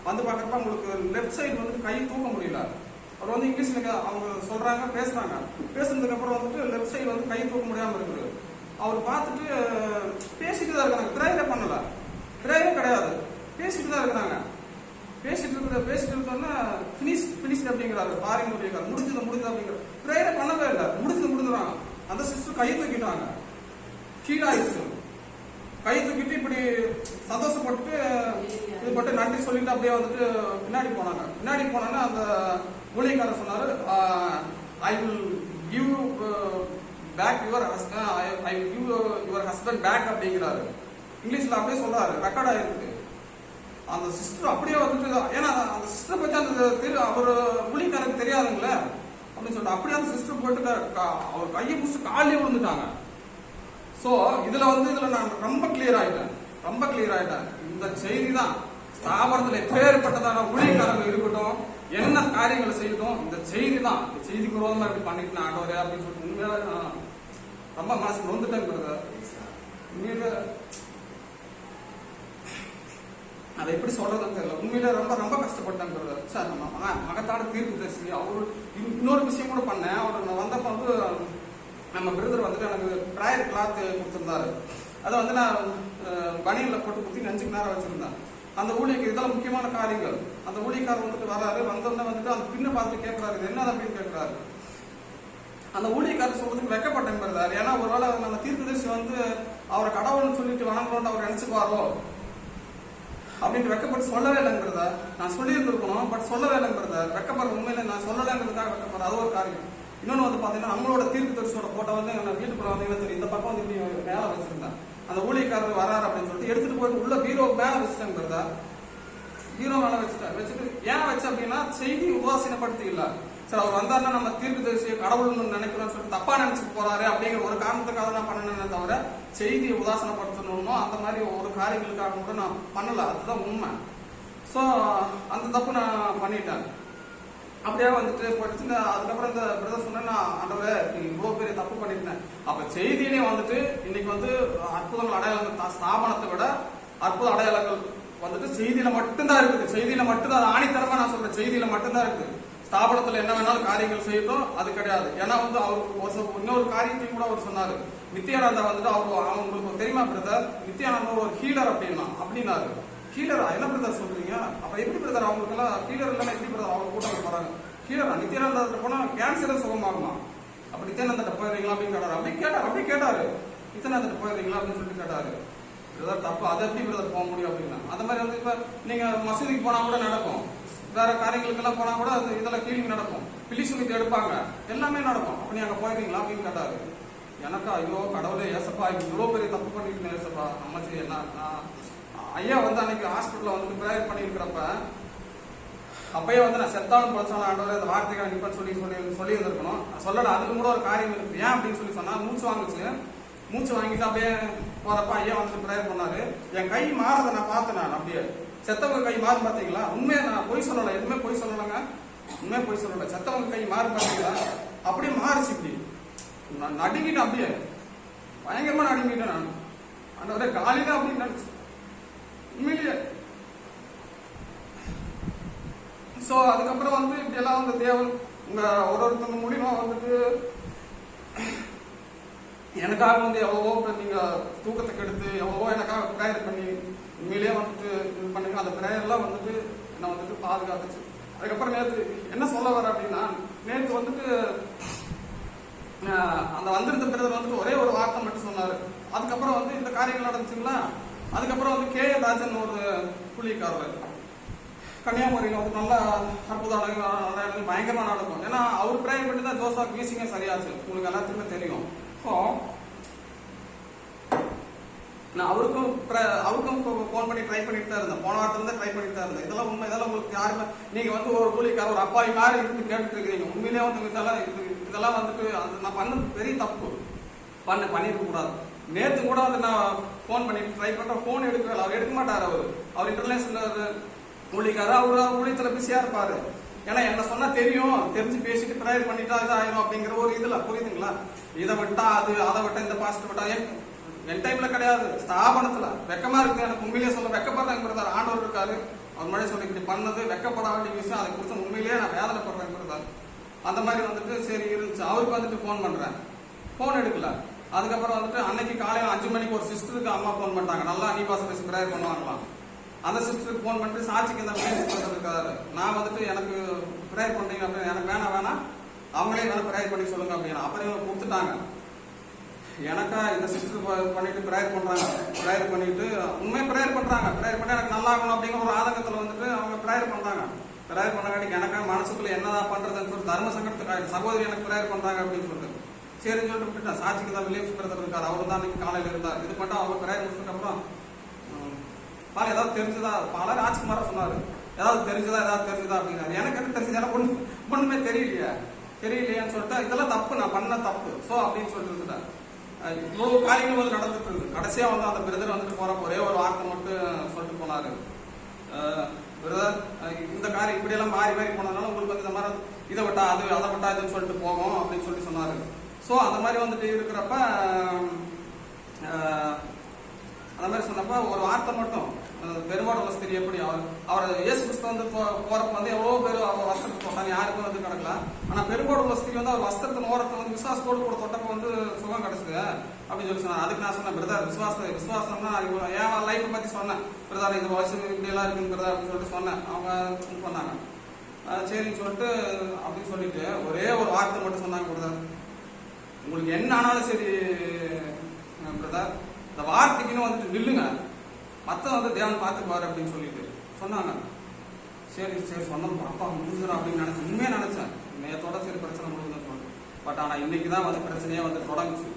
A: வந்து பார்க்குறப்ப உங்களுக்கு லெஃப்ட் சைடு வந்துட்டு கை தூக்க முடியல. அவர் வந்து இங்கிலீஷ்ல அவங்க சொல்றாங்க, பேசுறாங்க. பேசுனதுக்கு அப்புறம் வந்துட்டு லெஃப்ட் சைடு வந்து கை தூக்க முடியாமல் இருக்குது. அவர் பார்த்துட்டு பேசிட்டு தான் இருக்காங்க, ப்ரேயரே பண்ணல, ப்ரேயரே கிடையாது, பேசிட்டு தான் இருக்கிறாங்க. பேசிட்டு இருக்கோன்னா ஃபினிஷ் அப்படிங்கிறாரு ஃபாரின் ஊழியக்காரர். முடிஞ்சது அப்படிங்கிற ப்ரேயரே பண்ணவே இல்லை. முடிஞ்சுறாங்க. அந்த சிஸ்டர் கை தூக்கிட்டாங்க, கீழாயிடுச்சு. கை தூக்கிட்டு இப்படி சந்தோஷப்பட்டு இது பட்டு நன்றி சொல்லிட்டு அப்படியே வந்துட்டு பின்னாடி போனாங்க. அந்த ஊழியக்காரர் சொன்னாரு, I will give back your I will give your husband back அப்படிங்கிறாரு. இங்கிலீஷ்ல அப்படியே சொல்றாரு, ரெக்கார்ட் ஆயிருக்கு. அந்த சிஸ்டர் அப்படியே வந்துட்டு, ஏன்னா அந்த சிஸ்டர் பத்தி அந்த அவர் ஊழியக்காரருக்கு தெரியாதுங்களே அப்படின்னு சொல்லிட்டு அப்படியே அந்த சிஸ்டர் போயிட்டு அவர் கையை பிடிச்சி காலையே விழுந்துட்டாங்க. ஸோ இதுல நான் ரொம்ப கிளியர் ஆயிட்டேன். இந்த செய்தி தான் ஸ்தாபனத்தில் எப்பேற்பட்டதான ஊழியக்காரங்க இருக்கட்டும், என்ன காரியங்களை செய்யட்டும், இந்த செய்தி தான். இந்த செய்திக்கு விரோதமா இப்படி பண்ணிட்டு ஆண்டவரே அப்படின்னு சொல்லிட்டு உண்மையில ரொம்ப மனசு நொந்துட்டேங்கிறது. அதை எப்படி சொல்றதுன்னு தெரியல. உண்மையில ரொம்ப கஷ்டப்பட்டேங்கிறது. சார் நம்ம மகத்தான தீர்க்கதரிசி. அவரு இன்னொரு விஷயம் கூட பண்ணேன். அவர் வந்தப்ப வந்து நம்ம பிரதர் வந்துட்டு எனக்கு ப்ராயர் கிளாத் கொடுத்துருந்தாரு. அதை வந்து நான் பனியில் போட்டு குத்தி நெஞ்சுக்கு நேரம் வச்சிருந்தேன். அந்த ஊழியக்கு இதெல்லாம் முக்கியமான காரியங்கள். அந்த ஊழியக்காரர் வந்துட்டு வராரு. வந்தோடனே வந்துட்டு அந்த பின்ன பார்த்துட்டு கேட்கறாரு, இது என்ன அப்படின்னு கேட்கிறாரு. அந்த ஊழியக்காரர் சொல்றதுக்கு வெக்கப்பட்டேன் பிரதர். ஏன்னா ஒருவேளை நம்ம தீர்க்கதரிசி வந்து அவரை கடவுள்னு சொல்லிட்டு வணங்கணும்னு அவர் நினைச்சுக்குவாரோ அப்படின்னு வெக்கப்பட்டு சொல்லவே இல்லைங்கிறத. நான் சொல்லியிருந்திருக்கணும், பட் சொல்லவே இல்லைங்கிறத. வெக்கப்படுற உண்மையில நான் சொல்லலைங்கிறதுக்காக வெக்கப்படுற அது ஒரு காரியம். இன்னொன்று வந்து பார்த்தீங்கன்னா, நம்மளோட தீர்க்கதரிசியோட போட்டோ வந்து எங்கள் வீட்டுக்குள்ள வந்தீங்கன்னா தெரியும். இந்த பக்கம் வந்து இப்படி மேலே வச்சிருந்தேன். அந்த ஊழியக்காரர் வராரு அப்படின்னு சொல்லிட்டு எடுத்துட்டு போயிட்டு உள்ள பீரோ மேலே வச்சுட்டேங்கிறத. பீரோ மேலே வச்சுட்டு ஏன் வச்சு அப்படின்னா செய்தி உதாசீனப்படுத்தி இல்லை. சரி, அவர் வந்தாருன்னா நம்ம தீர்க்கதரிசியை கடவுள்னு நினைக்கிறோம்னு சொல்லிட்டு தப்பா நினைச்சிட்டு போறாரு அப்படிங்கிற ஒரு காரணத்துக்காக நான் பண்ணணும்னே தவிர செய்தியை உதாசனப்படுத்தணுமோ அந்த மாதிரி ஒரு காரியங்களுக்காக கூட நான் பண்ணல. அதுதான் உண்மை. ஸோ அந்த தப்பு நான் பண்ணிட்டேன். அப்படியே வந்துட்டு போயிடுச்சு. அதுக்கப்புறம் இந்த பிரதர் சொன்னா, ஆண்டவரே நீங்க இவ்வளவு பெரிய தப்பு பண்ணிட்டேன். அப்ப செய்தியிலே வந்துட்டு இன்னைக்கு வந்து அற்புதங்கள் அடையாளங்கள் ஸ்தாபனத்தை விட அற்புத அடையாளங்கள் வந்துட்டு செய்தியில மட்டும்தான் இருக்குது. செய்தியில மட்டும்தான், ஆணித்தரமா நான் சொல்றேன், செய்தியில மட்டும்தான் இருக்குது. ஸ்தாபனத்துல என்ன வேணாலும் காரியங்கள் செய்யட்டும், அது கிடையாது. ஏன்னா வந்து அவர் இன்னொரு காரியத்தையும் கூட அவர் சொன்னாரு. நித்யானந்தா வந்துட்டு அவங்களுக்கு தெரியுமா பிரதர், நித்யானந்தா ஒரு ஹீலர் அப்படின்னாரு. ஹீலரா? என்ன பிரதர் சொல்றீங்க? அப்ப எப்படி பிரதர் அவங்களுக்கு எல்லாம் ஹீலர் இல்லைன்னா எப்படி பிரதர் அவங்க கூட்டம் போறாங்க? ஹீலரா? நித்யானந்தா போனா கேன்சரே சுகமாகுமா? அப்ப நித்யானந்தா போயிருந்தீங்களா அப்படின்னு கேட்டாரு. அப்படி கேட்டாரு, நித்யானந்தா போயிருந்தீங்களா அப்படின்னு சொல்லிட்டு கேட்டாரு. பிரதர் தப்பு, அதை எப்படி பிரதர் போக முடியும் அப்படின்னா, அந்த மாதிரி வந்து இப்ப நீங்க மசூதிக்கு போனா கூட நடக்கும், வேற காரியங்களுக்கெல்லாம் போனா கூட இதெல்லாம் ஹீலிங் நடக்கும், பில்லி சுனித்து எடுப்பாங்க, எல்லாமே நடக்கும். அப்ப நீ அங்க போயிருந்தீங்களா அப்படின்னு கேட்டாரு. எனக்கா ஐயோ கடவுளே, ஏசப்பா இவ்வளவு பெரிய தப்பு பண்ணிட்டு ஏசப்பா அம்மாச்சி. என்ன ஐயா வந்து அன்னைக்கு ஹாஸ்பிட்டல்ல வந்து ப்ரேயர் பண்ணிருக்கிறப்ப அப்பயே வந்து நான் செத்தாலும் பொழைச்சாலும் ஆண்டவரே அந்த வார்த்தைகளை நிப்பன்னு சொல்லி இருந்திருக்கணும். சொல்லல, அதுக்கு கூட ஒரு காரியம் இருக்கு. ஏன் அப்படின்னு சொன்னா மூச்சு வாங்குச்சு. மூச்சு வாங்கிட்டு அப்படியே போறப்ப ஐயா வந்து ப்ரேயர் பண்ணாரு. என் கை மாறதை நான் பார்த்தேன். நான் அப்படியே செத்தவங்க கை மாறும் பார்த்தீங்களா? உண்மையை நான் பொய் சொல்லலை, எதுவுமே பொய் சொல்லலைங்க, உண்மையை பொய் சொல்லலை. செத்தவங்க கை மாறும் பார்த்தீங்களா? அப்படியே மாறுச்சு. இப்படி நான் நடுங்கிட்டேன், அப்படியே பயங்கரமா நடுங்கிட்டேன் நான். ஆண்டவரே காலிதான் அப்படின்னு நினைச்சு உண்மையிலேயே. ஸோ அதுக்கப்புறம் வந்து இப்படி எல்லாம் வந்து தேவன் உங்க ஒருத்தவங்க மூலியமா வந்துட்டு எனக்காக வந்து எவ்வளவோ நீங்க தூக்கத்தை கெடுத்து எவ்வளவோ எனக்காக ப்ரேயர் பண்ணி உண்மையிலேயே வந்துட்டு இது பண்ணுங்க. அந்த ப்ரேயர்லாம் வந்துட்டு என்ன வந்துட்டு பாதுகாத்துச்சு. அதுக்கப்புறம் நேற்று என்ன சொல்ல வர அப்படின்னா, நேற்று வந்துட்டு அந்த வந்திருந்த பிரதர் வந்துட்டு ஒரே ஒரு வார்த்தை மட்டும் சொன்னாரு. அதுக்கப்புறம் வந்து இந்த காரியங்கள் நடந்துச்சுங்களா. அதுக்கப்புறம் வந்து கே ராஜன் ஒரு புள்ளிக்காரர் கன்னியாகுமரியில் வந்து நல்லா அற்புதம் பயங்கரமா நடக்கும். ஏன்னா அவர் ப்ரேயர் பண்ணி தான் ஜோசப் வீசிங்க சரியாச்சு, உங்களுக்கு எல்லாத்துக்குமே தெரியும். ஸோ நான் அவருக்கும் ஃபோன் பண்ணி ட்ரை பண்ணிட்டு தான் இருந்தேன். போன வாரத்துல தான் ட்ரை பண்ணிட்டு தான் இருந்தேன். இதெல்லாம் உண்மை, இதெல்லாம் உங்களுக்கு யாருமே நீங்க வந்து ஒரு கூலிக்கார ஒரு அப்பாவி மாதிரி இருந்து கேட்டுட்டு இருக்கிறீங்க. உண்மையிலேயே வந்து இதெல்லாம் வந்துட்டு நான் பண்ணது பெரிய தப்பு, பண்ணிருக்க கூடாது. நேற்று கூட வந்து நான் ஃபோன் பண்ணிட்டு ட்ரை பண்றேன், ஃபோன் எடுக்கல. அவர் எடுக்க மாட்டார். அவர் இன்டர்நேஷனல் ஊழிக்காரர், அவர் ஊழியத்துல பிஸியா இருப்பாரு. ஏன்னா என்ன சொன்னா தெரிஞ்சு பேசிட்டு ப்ரேயர் பண்ணிட்டா இது ஆயிரும் அப்படிங்கிற ஒரு இதுல புரியுதுங்களா. இதை விட்டா அது, அதை விட்டா இந்த பாஸ்ட் விட்டா என் டைம்ல கிடையாது. ஸ்தாபனத்துல வெக்கமா இருக்கு எனக்கு, உண்மையிலேயே சொல்ல வெக்கப்படுறாங்க. ஆண்டவர் இருக்காரு, அவர் முன்னாடி சொல்லி இப்படி பண்ணது வெக்கப்பட வேண்டிய விஷயம். அதை குறித்து உண்மையிலேயே நான் வேதனைப்படுறேன். அந்த மாதிரி வந்துட்டு சரி இருந்துச்சு. அவருக்கு வந்துட்டு ஃபோன் பண்றேன், ஃபோன் எடுக்கல. அதுக்கப்புறம் வந்துட்டு அன்னைக்கு காலையில 5 மணிக்கு ஒரு சிஸ்டருக்கு அம்மா ஃபோன் பண்ணிட்டாங்க. நல்லா அனிபாச பேசி ப்ரேயர் பண்ணுவாங்களாம். அந்த சிஸ்டருக்கு ஃபோன் பண்ணிட்டு சாட்சிக்கு இந்த இருக்காரு. நான் வந்துட்டு எனக்கு ப்ரேயர் பண்றீங்க அப்படின்னு, எனக்கு வேணாம் அவங்களே வேணா ப்ரேயர் பண்ணி சொல்லுங்க அப்படின்னு. அப்புறம் இவங்க கொடுத்துட்டாங்க. எனக்கா இந்த சிஸ்டர் பண்ணிட்டு ப்ரேயர் பண்றாங்க. ப்ரேயர் பண்ணிட்டு உண்மையை ப்ரேயர் பண்றாங்க. ப்ரேயர் பண்ணி எனக்கு நல்லா ஆகணும் அப்படிங்கிற ஒரு ஆதங்கத்துல வந்துட்டு அவங்க ப்ரேயர் பண்றாங்க. ப்ரேயர் பண்ணாட்டி எனக்கா மனசுக்குள்ள என்னதான் பண்றதுன்னு சொல்லிட்டு தர்ம சங்கடத்துக்கு சகோதரி எனக்கு ப்ரேயர் பண்றாங்க அப்படின்னு சொல்லிட்டு சரின்னு சொல்லிட்டு விட்டுட்டேன். சாட்சிக்கு தான் வில்லியம்ஸ் பிரதர் இருக்காரு, அவரு தான் அன்னைக்கு காலையில இருந்தார். இது பண்ணிட்டு அவங்க ப்ரேயர் முடிச்சதுக்கு அப்புறம் பாரு ஏதாவது தெரிஞ்சுதா, பல ராஜ்குமாரா சொன்னாரு, ஏதாவது தெரிஞ்சுதா அப்படின்னாரு. எனக்கு என்ன தெரிஞ்சது, எனக்கு ஒண்ணுமே தெரியலையான்னு சொல்லிட்டு இதெல்லாம் தப்பு, நான் பண்ண தப்பு. ஸோ அப்படின்னு சொல்லிட்டு இருந்துட்டேன். இவ்வளவு காரியங்கள் வந்து நடந்துட்டு இருக்கு. கடைசியா வந்து அந்த பிரதர் வந்துட்டு போறப்ப ஒரே ஒரு வார்த்தை மட்டும் சொல்லிட்டு போனாரு. பிரதர் இந்த காரியம் இப்படி எல்லாம் மாறி போனதுனால உங்களுக்கு வந்து இந்த மாதிரி இதை விட்டா அது, அதை விட்டா இதுன்னு சொல்லிட்டு போகும் அப்படின்னு சொல்லி சொன்னாரு. ஸோ அந்த மாதிரி வந்துட்டு இருக்கிறப்ப அந்த மாதிரி சொன்னப்ப ஒரு வார்த்தை மட்டும், பெருமாள் வசதி எப்படி அவர் இயேசு கிறிஸ்து வந்து போறப்ப வந்து எவ்வளவு பேர் அவர் வஸ்திரத்தை தொட்டாங்க, யாருக்கும் வந்து கிடக்கல. ஆனா பெருமாள் வசதிக்கு வந்து அவர் வஸ்திரத்தின் ஓரத்தை வந்து விசுவாசத்தோடு கூட தொட்டப்ப வந்து சுகம் கிடைச்சது அப்படின்னு சொல்லி சொன்னார். அதுக்கு நான் சொன்னேன், பிரதர் விசுவாசம்னா என் லைஃப் பத்தி சொன்னேன். பிரதர் இந்த வயசு இப்படி எல்லாம் இருக்குன்னு பிரதர் அப்படின்னு சொல்லிட்டு சொன்னேன். அவங்க பண்ணாங்க சரின்னு சொல்லிட்டு அப்படின்னு சொல்லிட்டு ஒரே ஒரு வார்த்தை மட்டும் சொன்னாங்க, பிரதர் உங்களுக்கு என்ன ஆனாலும் சரி பிரதர் இந்த வார்த்தைக்குன்னு வந்துட்டு நில்லுங்க, மத்த வந்து தேவன் பார்த்துக்குவாரு அப்படின்னு சொல்லிட்டு சொன்னாங்க. சரி சொன்னோம், அப்பா முடிஞ்சிடும் அப்படின்னு நினைச்சேன். உண்மையா நினைச்சேன் நேரத்தோட சரி பிரச்சனை முடிஞ்சுன்னு சொல்லிட்டு. பட் ஆனா இன்னைக்குதான் வந்து பிரச்சனையே வந்து தொடங்குச்சு.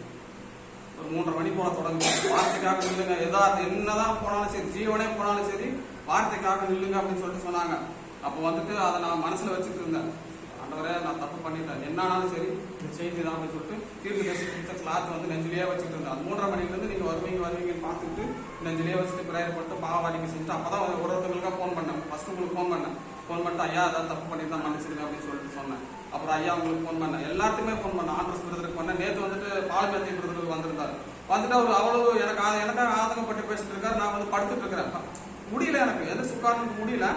A: ஒரு 3:30 மணி போல தொடங்குச்சு. வார்த்தைக்காக நில்லுங்க, ஏதாவது என்னதான் போனாலும் சரி, ஜீவனே போனாலும் சரி, வார்த்தைக்காக நில்லுங்க அப்படின்னு சொல்லிட்டு சொன்னாங்க. அப்போ வந்துட்டு அதை நான் மனசுல வச்சுட்டு இருந்தேன். ஆண்டவரே நான் தப்பு பண்ணிட்டேன், என்னானாலும் சரி இந்த செய்தி தான் அப்படின்னு சொல்லிட்டு தீர்க்க தரிசி கிளாத் வந்து நெஞ்சிலேயே வச்சுட்டு இருந்தேன். அது 3:30 மணிலேருந்து நீங்க வருவீங்கன்னு பார்த்துட்டு நெஞ்சிலேயே வச்சுட்டு ப்ரேயர் பண்ணிட்டு பாவாடிக்கு செஞ்சுட்டு அப்பதான் ஒருத்தவங்களுக்காக ஃபோன் பண்ணேன். ஃபர்ஸ்ட் உங்களுக்கு ஃபோன் பண்ணிட்டு ஐயா அதான் தப்பு பண்ணிட்டு தான் மன்னிச்சிருங்க அப்படின்னு சொல்லிட்டு சொன்னேன். அப்புறம் ஐயா உங்களுக்கு ஃபோன் பண்ணேன், எல்லாத்துக்குமே ஃபோன் பண்ணேன். ஆண்ட்ரஸ் பிரதருக்கு பண்ணேன். நேற்று வந்துட்டு பாலமேத்திய பிரதருக்கு வந்திருந்தாரு. வந்துட்டு அவர் அவ்வளவு எனக்காக ஆதங்கப்பட்டு பேசிட்டு இருக்காரு. நான் வந்து படுத்துட்டு இருக்கிறேன், முடியல, எனக்கு எது சுக்காரனுக்கு முடியல.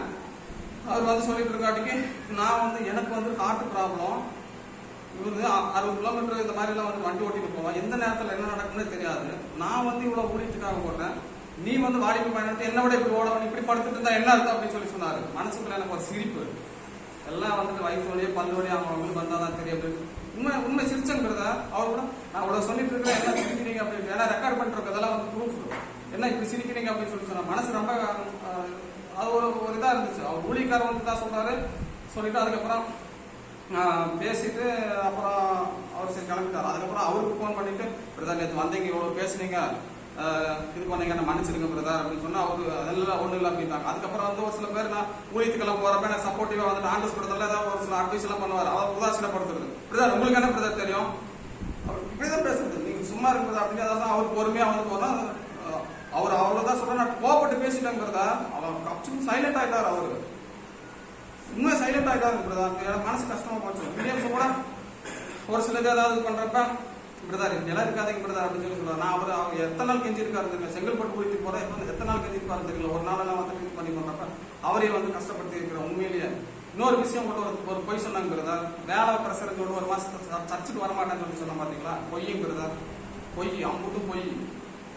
A: அவர் வந்து சொல்லிட்டு இருக்காட்டிக்கு நான் வந்து எனக்கு வந்து ஹார்ட் ப்ராப்ளம், இவரு 60 கிலோமீட்டர் இந்த மாதிரி எல்லாம் வந்து வண்டி ஓட்டிட்டு போவேன், எந்த நேரத்தில் என்ன நடக்கும்னே தெரியாது. நான் வந்து இவ்வளவு ஊழியத்துக்காக போடுறேன், நீ வந்து வாலிப பயணத்தை என்ன விட இப்படி ஓடணும், இப்படி படுத்துட்டு இருந்தா என்ன அர்த்தம் அப்படின்னு சொல்லி சொன்னாரு. மனசுக்குள்ள எனக்கு ஒரு சிரிப்பு. எல்லாம் வந்துட்டு வயிற்று வழியே பல்லு வழியே அவங்களுக்கு வந்தாதான் தெரியும். உண்மை சிரிச்சங்கிறத அவர் கூட நான் அவ்வளவு சொல்லிட்டு இருக்கிறேன், என்ன சிரிக்கிறீங்க அப்படின்னு. ஏன்னா ரெக்கார்ட் பண்ணிட்டு இதெல்லாம் வந்து ப்ரூஃப், என்ன இப்படி சிரிக்கிறீங்க அப்படின்னு சொல்லி சொன்னா மனசு ரொம்ப அது ஒரு இதா இருந்துச்சு. அவர் ஊழியக்காரர் வந்து தான் சொன்னாரு. சொல்லிட்டு அதுக்கப்புறம் பேசிட்டு அப்புறம் அவர் சரி கிளம்பிட்டார். அதுக்கப்புறம் அவருக்கு ஃபோன் பண்ணிட்டு பிரதர் நேற்று வந்தீங்க, இவ்வளவு பேசுனீங்க, இது பண்ணீங்க என்ன மன்னிச்சிருங்க பிரதர் அப்படின்னு சொன்னா அவரு அதெல்லாம் ஒண்ணு இல்லை அப்படின்னாங்க. அதுக்கப்புறம் வந்து ஒரு சில பேர் நான் ஊழியத்துக்கெல்லாம் போறப்ப எனக்கு சப்போர்ட்டிவா வந்து ஆண்டர்ஸ் படத்துல ஏதாவது ஒரு சில அட்வைஸ் எல்லாம் பண்ணுவார். அவர் உதாசீனப்படுத்துறது, பிரதர் உங்களுக்கு என்ன பிரதர் தெரியும், அவர் இப்படிதான் பேசுறது, நீங்க சும்மா இருக்கிறது அப்படின்னு. அதாவது அவர் பொறுமையா வந்து போனா அவர் அவ்வளவுதான் சொல்ற, நான் கோபப்பட்டு பேசிட்டேங்கிறதா அவர் கப்சும் சைலண்ட் ஆயிட்டாரு. அவரு உண்மையா சைலண்ட் ஆயிட்டாரு பிரதர். எனக்கு மனசு கஷ்டமா போச்சு. மீடியம்ஸ் கூட ஒரு சிலது ஏதாவது பண்றப்ப பிரதர் எல்லாம் இருக்காதீங்க பிரதர் அப்படின்னு சொல்லி சொல்றாரு. நான் அவர் எத்தனை நாள் கெஞ்சி இருக்காரு தெரியல, செங்கல்பட்டு போயிட்டு போற எத்தனை நாள் கெஞ்சி இருப்பாரு தெரியல. ஒரு நாள் எல்லாம் வந்து பண்ணி பண்றப்ப அவரே வந்து கஷ்டப்படுத்தி இருக்கிற. உண்மையிலேயே இன்னொரு விஷயம் கூட ஒரு பொய் சொன்னாங்க பிரதர். வேலை பிரசரம் சொல்லி ஒரு மாசத்துக்கு சர்ச்சுக்கு வரமாட்டேன்னு சொல்லி சொன்ன பாத்தீங்களா, பொய்யும் பிரதர், பொய் அம்புட்டும் பொய்.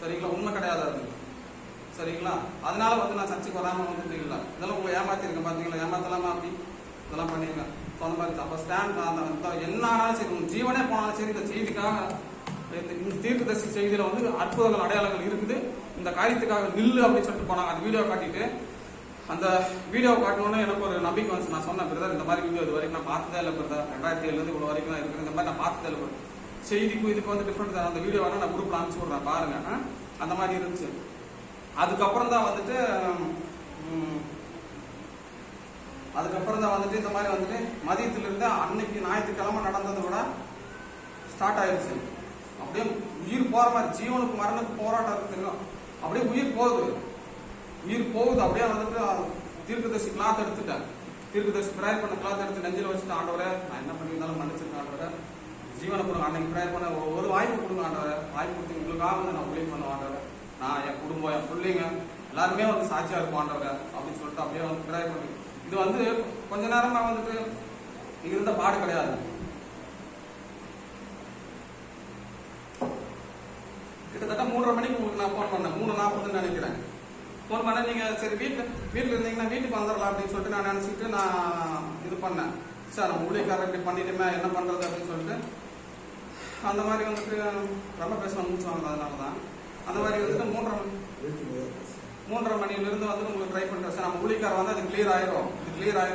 A: சரிங்களா, உண்மை கிடையாது அது. சரிங்களா, அதனால வந்து நான் சர்ச்சுக்கு வராம வந்துட்டு இல்லை. இதெல்லாம் உங்களை ஏமாத்திருக்கேன் பாத்தீங்களா, ஏமாத்தலாமா அப்படி இதெல்லாம் பண்ணிருக்கேன். சொன்ன மாதிரி அப்ப ஸ்டாண்ட் என்ன ஆனாலும் சரி, உங்க ஜீவனே போனாலும் சரி, இந்த செய்திக்காக இந்த தீர்க்கதரிசி செய்தியில வந்து அற்புதங்கள் அடையாளங்கள் இருக்குது, இந்த காரியத்துக்காக நில்லு அப்படின்னு சொல்லிட்டு போனாங்க. அந்த வீடியோ காட்டிட்டு அந்த வீடியோ காட்டணும்னு எனக்கு ஒரு நம்பிக்கை வந்து நான் சொன்னேன், பிரதர் இந்த மாதிரி வீடியோ இது வரைக்கும் நான் பார்த்ததே இல்லை பிரதர், 2007 இவ்வளவு வரைக்கும் நான் இருக்கிறேன், இந்த மாதிரி நான் பார்த்ததே இல்லை. செய்திக்கும் இதுக்கு வந்து டிஃப்ரெண்ட் தான். அந்த வீடியோ வேணா நான் குரூப்ல அனுப்பிச்சு விடுறேன் பாருங்க. அந்த மாதிரி இருந்துச்சு. அதுக்கப்புறம் தான் வந்துட்டு இந்த மாதிரி வந்துட்டு மதியத்துல இருந்து அன்னைக்கு ஞாயிற்றுக்கிழமை நடந்ததை விட ஸ்டார்ட் ஆயிடுச்சு. அப்படியே உயிர் போற மாதிரி, ஜீவனுக்கு மரணத்துக்கு போராட்டம் இருக்கு. அப்படியே உயிர் போகுது. அப்படியே வந்துட்டு தீர்க்கதரிசி கிளாத் எடுத்துட்டேன். தீர்க்கதரிசி பிரேயர் பண்ண கிளாத் எடுத்து நெஞ்சில வச்சுட்டு, ஆண்டவரே நான் என்ன பண்ணியிருந்தாலும் மன்னிச்சிருக்கேன் ஆண்டவரே, ஜீவனை கொடுங்க, அன்னைக்கு பிரேயர் பண்ண ஒரு வாய்ப்பு கொடுங்க ஆண்டவரே, வாய்ப்பு கொடுத்து உங்களுக்காக வந்து நான் ஊழியம் பண்ண ஆண்டவரே, நான் என் குடும்பம் என் பிள்ளைங்க எல்லாருமே வந்து சாட்சியா இருக்கும் ஆண்டவரே அப்படின்னு சொல்லிட்டு அப்படியே வந்து பிரேயர் பண்ணி. இது வந்து கொஞ்ச நேரமா வந்துட்டு இருந்த பாடு கிடையாது. கிட்டத்தட்ட 3:30 மணிக்கு உங்களுக்கு நான் போன் பண்ணேன், 3:40 நினைக்கிறேன். போன் பண்ண நீங்க சரி வீட்டுல இருந்தீங்கன்னா வீட்டுக்கு வந்துடலாம் அப்படின்னு சொல்லிட்டு நான் நினைச்சிட்டு நான் இது பண்ணேன். சார் நம்ம ஊழியக்காரர் இப்படி பண்ணிட்டுமே என்ன பண்றது அப்படின்னு சொல்லிட்டு அந்த மாதிரி வந்துட்டு ரொம்ப பேச முடிச்சாங்க. அதனாலதான் அந்த மாதிரி வந்துட்டு 3:30 மணிலிருந்து வந்து உங்களுக்கு ட்ரை பண்றேன் சார், நம்ம ஊழியக்காரர் வந்து அது கிளியர் ஆயிரும்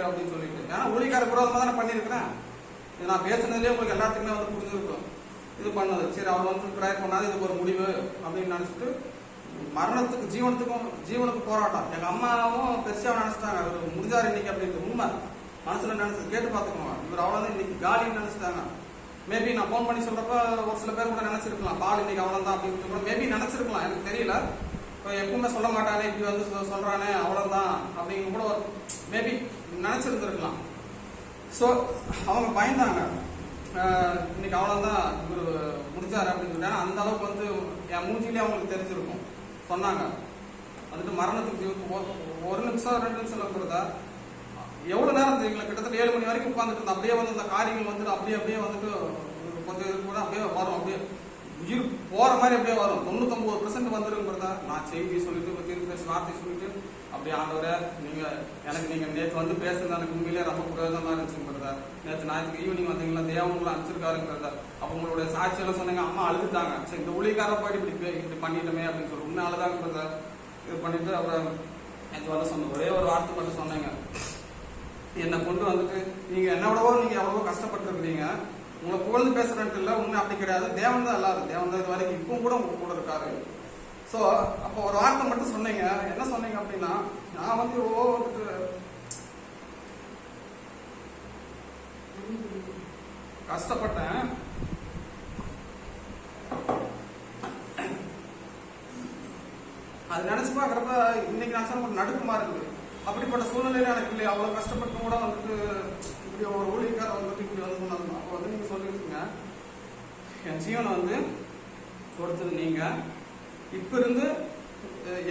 A: அப்படின்னு சொல்லிட்டு. ஏன்னா ஊழியக்கார விரோதமா தானே பண்ணிருக்கிறேன். இது நான் பேசுனதுலேயே உங்களுக்கு எல்லாத்துக்குமே வந்து புரிஞ்சிருக்கும் இது பண்ணது. சரி அவர் வந்து ட்ரை பண்ணாது, இதுக்கு ஒரு முடிவு அப்படின்னு நினைச்சிட்டு மரணத்துக்கு ஜீவனுக்கு போராட்டம். எங்க அம்மாவும் பெருசா நினைச்சிட்டாங்க, அவர் முடிஞ்சாரு இன்னைக்கு அப்படின்னு. உண்மை மனசுல நினைச்சு கேட்டு பாத்துக்கோங்க, இவர் அவ்வளவுதான் இன்னைக்கு காலின்னு நினைச்சிட்டாங்க. மேபி நான் போன் பண்ணி சொல்றப்ப ஒரு சில பேர் கூட நினைச்சிருக்கலாம், பால் இன்னைக்கு அவ்வளவுதான் அப்படின்னு கூட மேபி நினைச்சிருக்கலாம், எனக்கு தெரியல. எப்பவுமே சொல்ல மாட்டானே, இப்படி வந்து சொல்றானே அவ்வளவுதான் அப்படிங்க கூட மேபி நினைச்சிருந்துருக்கலாம். ஸோ அவங்க பயந்தாங்க, இன்னைக்கு அவ்வளவுதான் இவர் முடிச்சாரு அப்படின்னு சொல்லி. அந்த அளவுக்கு வந்து என் மூஞ்சிலே அவங்களுக்கு தெரிஞ்சிருக்கும். சொன்னாங்க வந்துட்டு மரணத்துக்கு ஒரு நிமிஷம் 2 நிமிஷம் இருக்கிறதா எவ்வளவு நேரம் தெரியுங்களா, கிட்டத்தட்ட 7 மணி வரைக்கும் உட்காந்துட்டு அப்படியே வந்து அந்த காரியங்கள் வந்துட்டு அப்படியே வந்துட்டு கொஞ்சம் இது கூட அப்படியே வரும், அப்படியே உயிர் போற மாதிரி அப்படியே வரும். 99% வந்துருங்கிறதா நான் செய்தி சொல்லிட்டு தீர்க்கதரிசி வார்த்தை சொல்லிட்டு அப்படியே ஆண்டவரே நீங்க நேற்று வந்து பேசுறது எனக்கு உண்மையிலேயே ரொம்ப பிரயோஜனமா இருந்துச்சுங்கிறதா. நேற்று ஞாயிற்று ஈவினிங் வந்தீங்களா, தேவங்களை அனுப்பிச்சிருக்காருங்கிறதா. அப்ப உங்களுடைய சாட்சியெல்லாம் சொன்னீங்க, அம்மா அழுதுட்டாங்க. சரி இந்த ஊழியக்கார போயிட்டு இப்படி பண்ணிட்டோமே அப்படின்னு சொல்லி உண்மை அழுதாங்கிறத இது பண்ணிட்டு அப்புறம் நேற்று வந்து சொன்ன ஒரே ஒரு வார்த்தை மட்டும் சொன்னீங்க, என்னை கொண்டு வந்துட்டு நீங்க எவ்வளவோ கஷ்டப்பட்டு இருக்கிறீங்க, உங்களை புகழ்ந்து பேசுறேன்ட்டு இல்லை, உண்மை அப்படி கிடையாது, தேவன் தான் இல்லாது, தேவன் தான் இது வரைக்கும் இப்பவும் கூட உங்க கூட இருக்காரு. ஸோ அப்போ ஒரு வார்த்தை மட்டும் சொன்னீங்க. என்ன சொன்னீங்க அப்படின்னா, நான் வந்து கஷ்டப்பட்டேன், அது நினைச்சு பாக்குறப்ப இன்னைக்கு நினைச்சா ஒரு நடுக்கமா இருக்குது. அப்படிப்பட்ட சூழ்நிலையில எனக்கு இல்லை, அவ்வளவு கஷ்டப்பட்டு கூட வந்துட்டு இப்படி ஒரு ஊழியக்கார வந்துட்டு இப்படி வந்து சொன்னாங்க. அப்போ வந்து நீங்க சொல்லிருக்கீங்க, என் ஜீவனை வந்து கொடுத்தது நீங்க, இப்ப இருந்து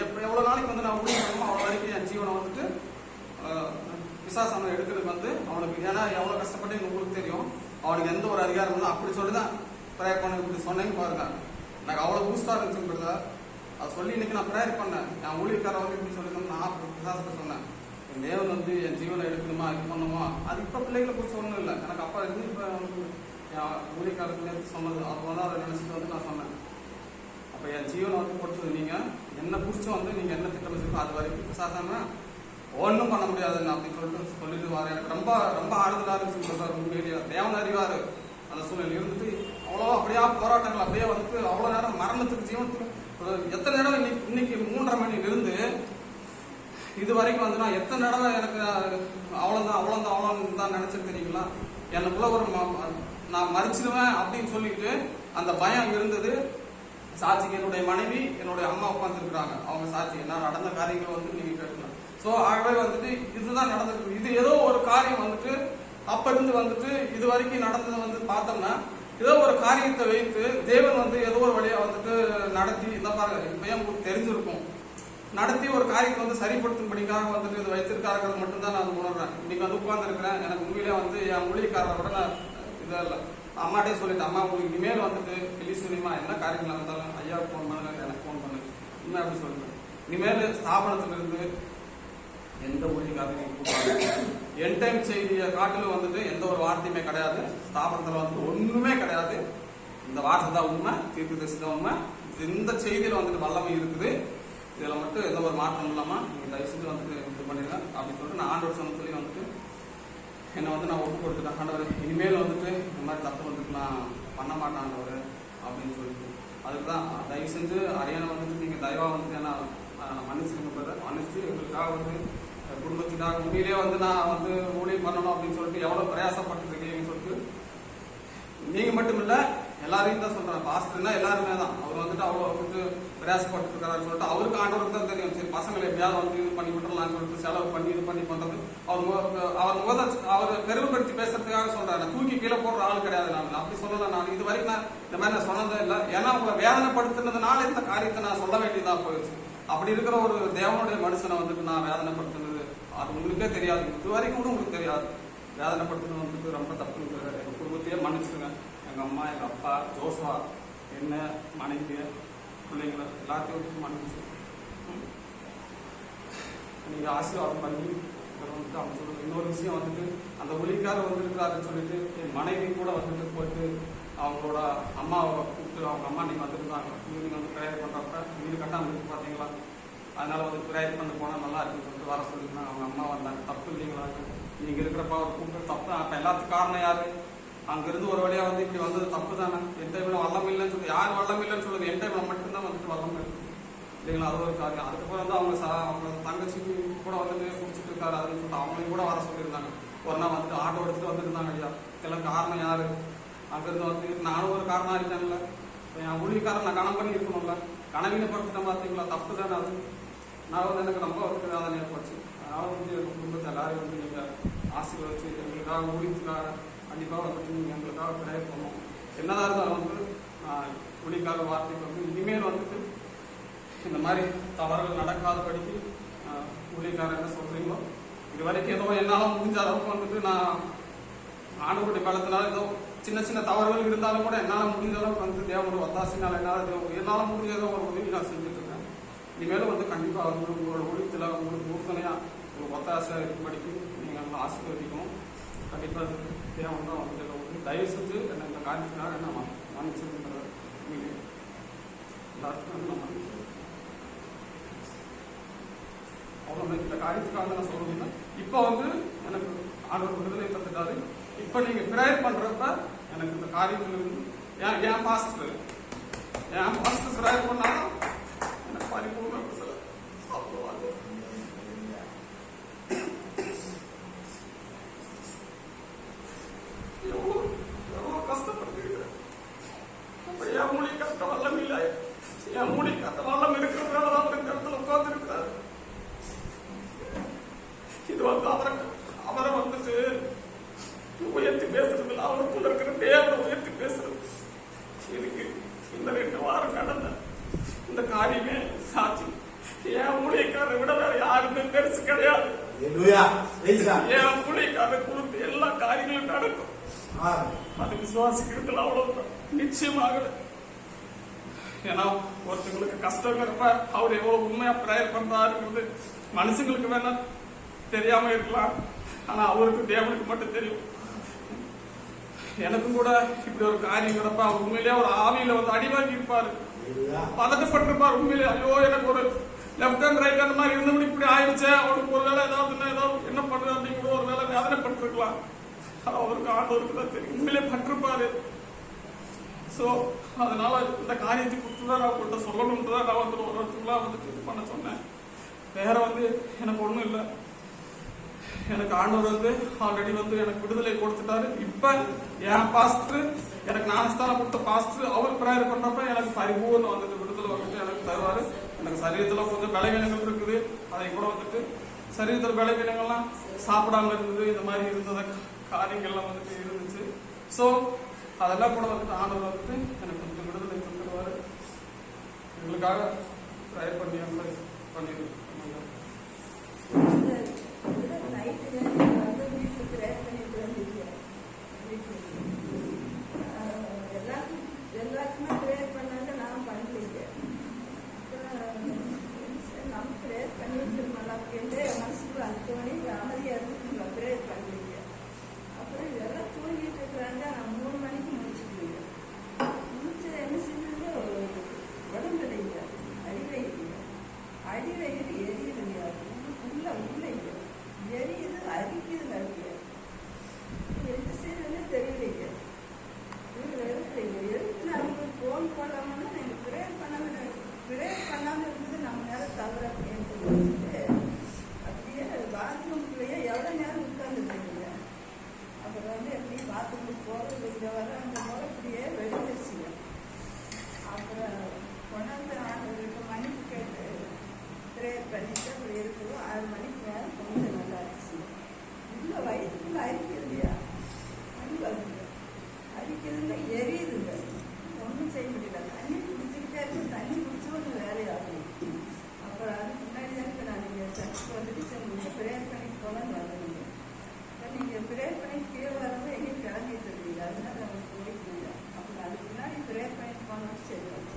A: எவ்வளவு நாளைக்கு வந்து நான் ஊழியம் பண்ணணுமோ அவ்வளவு வரைக்கும் என் ஜீவனை வந்துட்டு பிசாசான எடுக்கிறதுக்கு வந்து அவனுக்கு, ஏன்னா எவ்வளவு கஷ்டப்பட்டு உங்களுக்கு தெரியும், அவனுக்கு எந்த ஒரு அதிகாரம் இல்லை. அப்படி சொல்லிதான் ப்ரேயர் பண்ண இப்படி சொன்னேன்னு பாருங்க, எனக்கு அவ்வளவு பூஸ்டா இருந்துச்சுங்கிறத அது சொல்லி இன்னைக்கு நான் ப்ரேயர் பண்ணேன். என் ஊழியக்கார வந்து இப்படி சொல்லி நான் பிசாசத்தை சொன்னேன், என் தேவன் வந்து என் ஜீவனை எடுக்கணுமா இது பண்ணுமா. அது இப்ப பிள்ளைகளை குறிச்சு ஒன்றும் இல்லை, எனக்கு அப்பா இருந்து இப்ப என் ஊழியக்காரத்துல இருந்து சொன்னது அப்போ வந்து அதை நினைச்சிட்டு வந்து நான் சொன்னேன். அப்ப என் ஜீவனை வந்து கொடுத்தது நீங்க, என்ன குறிச்சு வந்து நீங்க என்ன திட்டம் வச்சிருக்கோம் அது வரைக்கும் பிசாசாம ஒன்றும் பண்ண முடியாதுங்க அப்படின்னு சொல்லிட்டு வாரு. எனக்கு ரொம்ப ரொம்ப ஆறுதலா இருந்துச்சு. உண்மையிலேயே தேவன் அறிவாரு அந்த சூழ்நிலை இருந்துட்டு அவ்வளோ அப்படியா போராட்டங்கள் அப்படியே வந்துட்டு அவ்வளவு நேரம் மரணத்துக்கு ஜீவனத்துக்கு எத்தனை தடவை இன்னைக்கு 3:30 மணில இருந்து இது வரைக்கும் வந்து நான் எத்தனை தடவை எனக்கு அவ்வளவுதான் தான் நினைச்சிட்டு தெரியுங்களா. எனக்குள்ள ஒரு நான் மறிச்சிடுவேன் அப்படின்னு சொல்லிட்டு அந்த பயம் இருந்தது. சாட்சிக்கு என்னுடைய மனைவி என்னுடைய அம்மா உட்காந்துருக்குறாங்க. அவங்க சாட்சி என்ன நடந்த காரியங்கள் வந்து நீங்க கேட்கலாம். ஸோ ஆகவே வந்துட்டு இதுதான் நடந்திருக்கு. இது ஏதோ ஒரு காரியம் வந்துட்டு அப்ப இருந்து வந்துட்டு இது வரைக்கும் நடந்தது வந்து பார்த்தோம்னா ஏதோ ஒரு காரியத்தை வைத்து தேவன் வந்து ஏதோ ஒரு வழியா வந்துட்டு நடத்தி இந்த பாருங்க இப்பயும் உங்களுக்கு தெரிஞ்சிருக்கும் நடத்தி ஒரு காரியத்தை வந்து சரிப்படுத்தும்படிக்காக வந்துட்டு இது வைத்திருக்காருங்கிறது மட்டும்தான் நான் உணர்றேன். இன்னைக்கு வந்து உட்கார்ந்து இருக்கிறேன். எனக்கு உண்மையிலே வந்து என் மொழிக்காரரை விட நான் இதை இல்லை அம்மாட்டே சொல்லிட்டு அம்மா உங்களுக்கு இனிமேல் வந்துட்டு வெளி சொல்லிமா என்ன காரியங்களா இருந்தாலும் ஐயாவுக்கு ஃபோன் பண்ணுங்க எனக்கு ஃபோன் பண்ணுங்க இன்னும் அப்படி சொல்லுங்க. இனிமேல் ஸ்தாபனத்துல இருந்து எந்த மொழிக்காரங்க என் டைம் செய்தியை காட்டிலும் வந்துட்டு எந்த ஒரு வார்த்தையுமே கிடையாது. ஸ்தாபனத்துல வந்து ஒண்ணுமே கிடையாது. இந்த வார்த்தை தான் உண்மை, தீர்க்க தரிசி தான் உண்மை. இந்த செய்தியில வந்துட்டு வல்லமை இருக்குது. இதுல மட்டும் எந்த ஒரு மாற்றம் இல்லாம நீங்க தயவு செஞ்சு வந்துட்டு இது பண்ணிருங்க அப்படின்னு சொல்லிட்டு நான் ஆண்டவர் சமத்துலயும் வந்துட்டு என்னை வந்து நான் ஒப்பு கொடுத்துட்டேன். ஆண்டவர் இனிமேல் வந்துட்டு இந்த மாதிரி தப்பு வந்துட்டு நான் பண்ண மாட்டேன் ஆண்டவர் அப்படின்னு சொல்லிட்டு அதுக்கு தான் தயவு செஞ்சு அரியணை வந்துட்டு நீங்க தயவா வந்துட்டு என்ன மன்னிச்சுருங்க மன்னிச்சு எங்களுக்காக வந்து குடும்பத்துக்காக உண்மையிலேயே வந்து நான் வந்து ஊழியம் பண்ணணும் அப்படின்னு சொல்லிட்டு எவ்வளவு பிரயாசப்பட்டு இருக்கீங்கன்னு சொல்லிட்டு நீங்க மட்டும் இல்ல எல்லாரையும் தான் சொல்றேன். பாஸ்டர்னா எல்லாருமே தான் அவர் வந்துட்டு அவ்வளவு வந்துட்டு பிரயாசப்பட்டு இருக்காருன்னு சொல்லிட்டு அவருக்கு ஆண்டவருக்கு தான் தெரியும். சரி பசங்களை எப்படியாவது வந்து இது பண்ணி விட்டுறலாம்னு சொல்லிட்டு செலவு பண்ணி இது பண்ணி பண்றது அவர் பெருமைப்படுத்தி பேசுறதுக்காக சொல்றாரு. தூக்கி கீழே போடுற ஆள் கிடையாது. நான் அப்படி சொல்லல. நான் இது வரைக்கும் நான் இந்த மாதிரி நான் சொன்னதே இல்லை. ஏன்னா உங்களை வேதனைப்படுத்தினதுனால இந்த காரியத்தை நான் சொல்ல வேண்டியதா போயிடுச்சு. அப்படி இருக்கிற ஒரு தேவனுடைய மனுஷனை வந்துட்டு நான் வேதனைப்படுத்தினது அது உங்களுக்கே தெரியாது. இது வரைக்கும் கூட உங்களுக்கு தெரியாது. வேதனைப்படுத்தினது வந்துட்டு ரொம்ப தப்புன்னு எங்க குடும்பத்தையே மன்னிச்சிருங்க. எங்க அம்மா எங்க அப்பா ஜோஸ்வா என்ன மனைவி பிள்ளைங்களை எல்லாத்தையும் வந்துட்டு மன்னிச்சு நீங்க ஆசீர்வாதம் பண்ணி வந்துட்டு அவங்க சொல்றது. இன்னொரு விஷயம் வந்துட்டு அந்த ஒளிக்காரர் வந்துருக்காருன்னு சொல்லிட்டு என் மனைவி கூட வந்துட்டு போயிட்டு அவங்களோட அம்மாவை கூப்பிட்டு அவங்க அம்மா நீங்க வந்துருந்தாங்க நீங்க வந்து ப்ரேயர் பண்றப்ப வீடு கட்டாம இருக்கு பாத்தீங்களா அதனால வந்து ப்ரேயர் பண்ண போனா நல்லா இருக்குன்னு சொல்லிட்டு வர சொல்லிருந்தாங்க. அவங்க அம்மா வந்தாங்க. தப்பு இல்லைங்களா நீங்க இருக்கிறப்ப அவர் கூப்பிட்டு தப்பு தான். அப்ப எல்லாத்துக்கும் காரணம் யாரு? அங்கிருந்து ஒரு வழியா வந்து இப்படி வந்தது தப்பு தானே. என் டைம்ல வல்லம் இல்லைன்னு சொல்லி யார் வல்லம் இல்லைன்னு சொல்லுது? என் டைம்ல மட்டும்தான் வந்துட்டு வல்லம் இருக்கு இல்லைங்களா. அது ஒரு காரியம். அதுக்கப்புறம் வந்து அவங்க தங்கச்சி கூட வந்துட்டு குடிச்சிட்டு இருக்காரு அப்படின்னு சொல்லிட்டு அவங்களையும் கூட வர சொல்லியிருந்தாங்க. ஒரு நாள் வந்துட்டு ஆட்டோ எடுத்துட்டு வந்துருந்தாங்க. ஐயா இதெல்லாம் காரணம் யாரு? அங்கிருந்து வந்து நானும் ஒரு காரணம் இருக்கேன்ல. என் ஊழியக்காரன் நான் கணம் பண்ணி இருக்கணும்ல. கனவீனப்படுத்திட்டேன் பார்த்தீங்களா தப்பு தானே அது. நான் வந்து எனக்கு ரொம்ப வந்து வேதனை ஏற்படுச்சு. அதனால வந்து எங்கள் குடும்பத்தை எல்லாரையும் வந்து நீங்க ஆசீர்வதிச்சு எங்களுக்காக ஊழியத்துக்காக கண்டிப்பாக வந்துட்டு நீங்க எங்களுக்காக ப்ரேயர் பண்ணணும். என்னதான் இருந்தாலும் வந்து ஊழியக்கார வார்த்தைக்கு வந்து இனிமேல் வந்துட்டு இந்த மாதிரி தவறுகள் நடக்காதபடிக்கு ஊழியக்காரர் என்ன சொல்றீங்களோ இது வரைக்கும் ஏதோ என்னால முடிஞ்ச அளவுக்கு வந்துட்டு நான் ஆண்டவருடைய காலத்தினால ஏதோ சின்ன சின்ன தவறுகள் இருந்தாலும் கூட என்னால முடிஞ்ச அளவுக்கு வந்து தேவனோட ஒத்தாசினால என்னால முடிஞ்ச ஏதோ ஒரு உதவி நான் செஞ்சுட்டு இருக்கேன். இனிமேலும் வந்து கண்டிப்பா உங்களோட ஒழுக்கத்துல உங்களுக்கு ஊக்கணையா உங்களுக்கு ஒத்தாசையா இருக்கும்படிக்கு நீங்க நம்மளை ஆசீர்வதிக்கணும். கண்டிப்பா தேவன் தான் வந்து தயவு செஞ்சு என்ன இந்த காரியத்தினால என்ன மன்னிச்சிருக்கிற எல்லாத்துக்கும் நான் மன்னிக்கிறேன். அவ்வளவு இந்த காரியத்துக்காக நான் சொல்றேன்னா இப்ப வந்து எனக்கு ஆண்டவர் விடுதலை தந்துட்டாரு. இப்ப நீங்க பிரேயர் பண்றப்ப எனக்கு இந்த காரியத்துல இருந்து என் பாஸ்டர் பிரேயர் பண்ணாலும் எனக்கு பரிபூர்ண சாப்பிடுவாங்க. எவ்வளவு கஷ்டப்பட்டுருக்கிறேன். என் மூலி கஷ்ட வல்லம் இல்லை. என் மூலி கஷ்ட வல்லம் இருக்கிறதுனால தான் அவர் இந்த இடத்துல உட்கார்ந்து இருக்கிறார். இது வந்து அவரை வந்துட்டு உயர்த்தி பேசுறது இல்லை. அவருக்குள்ள இருக்கிற தேவனை உயர்த்தி பேசுறது. இதுக்கு இந்த 2 வாரம் நடந்த இந்த காரியமே சாட்சி. என் ஊழியக்காரரை விட வேற யாருமே பெருசு கிடையாது. என் ஊழியக்காரர் கொடுத்து எல்லா காரியங்களும் நடக்கும். அது விசுவாசிக்கிறதுல அவ்வளவு நிச்சயமாக. ஏன்னா ஒருத்தங்களுக்கு கஷ்டங்கிறப்ப அவர் எவ்வளவு உண்மையா பிரேயர் பண்றாருங்கிறது மனுஷங்களுக்கு வேணா தெரியாம இருக்கலாம். ஆனா அவருக்கு தேவனுக்கு மட்டும் தெரியும். எனக்கும் கூட இப்படி ஒரு காரியங்கிறப்ப அவர் உண்மையிலேயே ஒரு ஆவியில வந்து அடிவாங்கி இருப்பாரு. பதட்டப்பட்டிருப்பார் உண்மையிலே. ஐயோ எனக்கு ஒரு லெப்ட் ஹேண்ட் ரைட் ஹேண்ட் மாதிரி இருந்தபடி இப்படி ஆயிடுச்சு. அவருக்கு ஒரு வேலை ஏதாவது என்ன பண்றது அப்படிங்கிற ஒரு வேலை வேதனைப்பட்டிருக்கலாம். அவருக்கு ஆண்டவருக்கு தான் தெரியும். உண்மையிலே பட்டிருப்பாரு. ஸோ அதனால இந்த காரியத்தை குறித்து தான் நான் உங்கள்கிட்ட சொல்லணும்னு தான் நான் வந்து ஒரு இடத்துக்குலாம் வந்துட்டு இது பண்ண சொன்னேன். வேற வந்து எனக்கு ஒன்றும் இல்லை. எனக்கு ஆண்டவர் வந்து ஆல்ரெடி வந்து எனக்கு விடுதலை கொடுத்துட்டாரு. இப்ப என் பாஸ்டர் எனக்கு ஞானஸ்தானம் கொடுத்த பாஸ்டர் அவர் பிரேயர் பண்றப்ப எனக்கு பரிபூர்ணம் வந்துட்டு விடுதலை வந்துட்டு எனக்கு தருவாரு. எனக்கு சரீரத்துல கொஞ்சம் பலவீனங்கள் இருக்குது, அதை கூட வந்துட்டு சரீரத்தில் பலவீனங்கள்லாம் சாப்பிடாம இருந்தது, இந்த மாதிரி இருந்தத காரியங்கள்லாம் வந்துட்டு இருந்துச்சு. ஸோ அதெல்லாம் கூட வந்துட்டு ஆண்டவர் வந்துட்டு எனக்கு கொஞ்சம் விடுதலை தந்துடுவாரு. எங்களுக்காக பிரேயர் பண்ணி பண்ணிடுவோம்.
B: எல்லாருக்குமே ப்ரேயர் பண்ணாங்க, நான் பண்ணலீங்க. நம்ம ப்ரேயர் பண்ணிட்டு நமக்கு மனசுக்குள்ள 5 மணிக்கு அமைதியாக இருந்து ப்ரேயர் பண்ணலீங்க. அப்புறம் இதெல்லாம் தூங்கிட்டு இருக்கிறாங்க. நான் 3 மணிக்கு முடிச்சுக்கலீங்க. முடிச்சு என்ன செஞ்சது, உடம்பு இல்லைங்க, அடிவயிறு எரியுதுங்க, உள்ள எரியுது, அரிக்குது நிறைய. எந்த செய்யறதுன்னு தெரியலைங்க. எதுக்கு நான் உங்களுக்கு ஃபோன் பண்ணலாம்னா நீங்கள் ப்ரேயர் பண்ணாமல் இருந்தது நம்ம நேரம் தவிர கேட்டு அப்படியே பாத்ரூம்குள்ளேயே எவ்வளோ நேரம் உட்காந்துருக்கீங்க. அப்புறம் வந்து எப்படி பாத்ரூமுக்கு போகிறது இங்கே வர அந்த போல இப்படியே வெளிச்சிங்க. அப்புறம் கொண்டாந்து நான் 8 மணிக்கு கேட்டு ப்ரேயர் பண்ணிட்டு அப்படி இருக்கிறோம். 6 மணிக்கு மேலே கொஞ்சம் நல்லா இருந்துச்சுங்க. இல்லை வயிற்றுக்குள்ள அரிக்குது இல்லையா, அடி வருதுங்க, அரிக்குதுங்க, எரியுதுங்க, ஒன்றும் செய்ய முடியல. தண்ணி குடிச்சுக்கிட்டே இருக்கு, தண்ணி குடிச்சோன்னு வேலையாகும். அப்புறம் அதுக்கு முன்னாடி தான் இப்போ நான் நீங்கள் சர்ச்சுக்கு வந்துட்டு சரி நீங்கள் ப்ரேயர் பண்ணிட்டு போகலான்னு வரணுங்க. இப்போ நீங்கள் ப்ரேயர் பண்ணிட்டு கீழே வரவும் எங்கேயும் கிளம்பிட்டு இருக்கீங்க, அதனால நம்ம போயிட்டு. அப்புறம் அதுக்கு முன்னாடி ப்ரேயர் பண்ணிட்டு போனோம். சரி வச்சு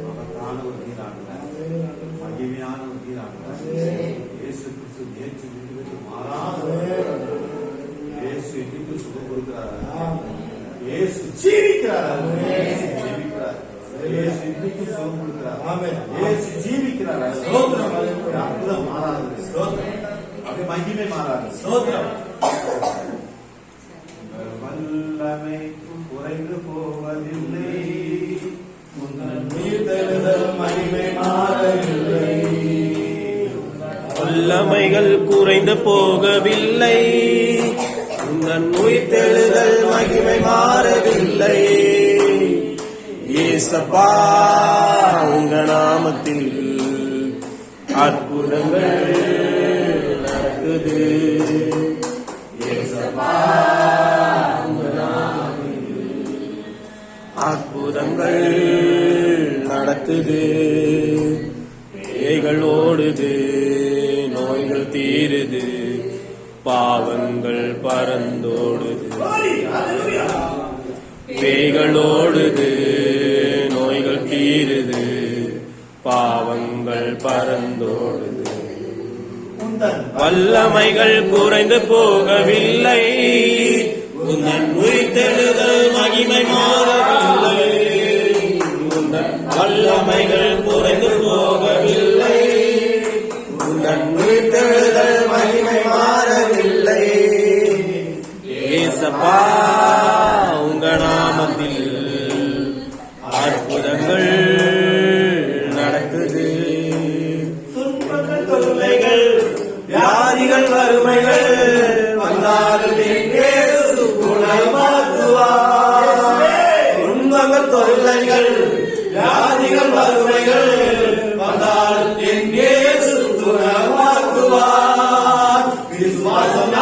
C: மகத்தான ஒரு நீராக, மகிமையான ஒரு நீராக இயேசு கிறிஸ்து நேற்று இன்று மாறாத இயேசு இன்னைக்கு சுகம் கொடுக்கிறார். இயேசு ஜீவிக்கிறார். இயேசு இன்னைக்கு சுகம் கொடுக்கிறார். இயேசு ஜீவிக்கிறார். அற்புதம் மாறாது, அது மகிமை மாறாது. வல்லமை குறைந்து போவதில்லை, மகிமை மாறவில்லை.
D: வல்லமைகள் குறைந்து போகவில்லை, உந்தன் உயிர்த்தெழுதல் மகிமை மாறவில்லை. ஏசப்பா உங்க நாமத்தில் அற்புதங்கள் நடக்குது. ஏசப்பா உங்க நாமத்தில் அற்புதங்கள் நடக்குது. பேய்கள் ஓடுது, நோய்கள் தீருது, பாவங்கள் பறந்தோடுது. பேய்கள் ஓடுது, நோய்கள் தீருது, பாவங்கள் பறந்தோடுது. வல்லமைகள் குறைந்து போகவில்லை, உந்தன் உயிர்த்தெழுதல் மகிமை மாறவில்லை. உந்தன் வல்லமைகள் குறைந்து போகவில்லை, உந்தன் உயிர்த்தெழுதல் மகிமை மாறவில்லை. ஏசப்பா உங்க நாமத்தில் அற்புதங்கள் நடக்குது. துன்பங்கள், தொல்லைகள், வியாதிகள், வறுமைகள் வந்தாலும் இயேசு குணமாக்குவார். துன்பங்கள், தொல்லைகள், வியாதிகள், வறுமைகள் வந்தாலும் இயேசு குணமாக்குவார். விசுவாசம்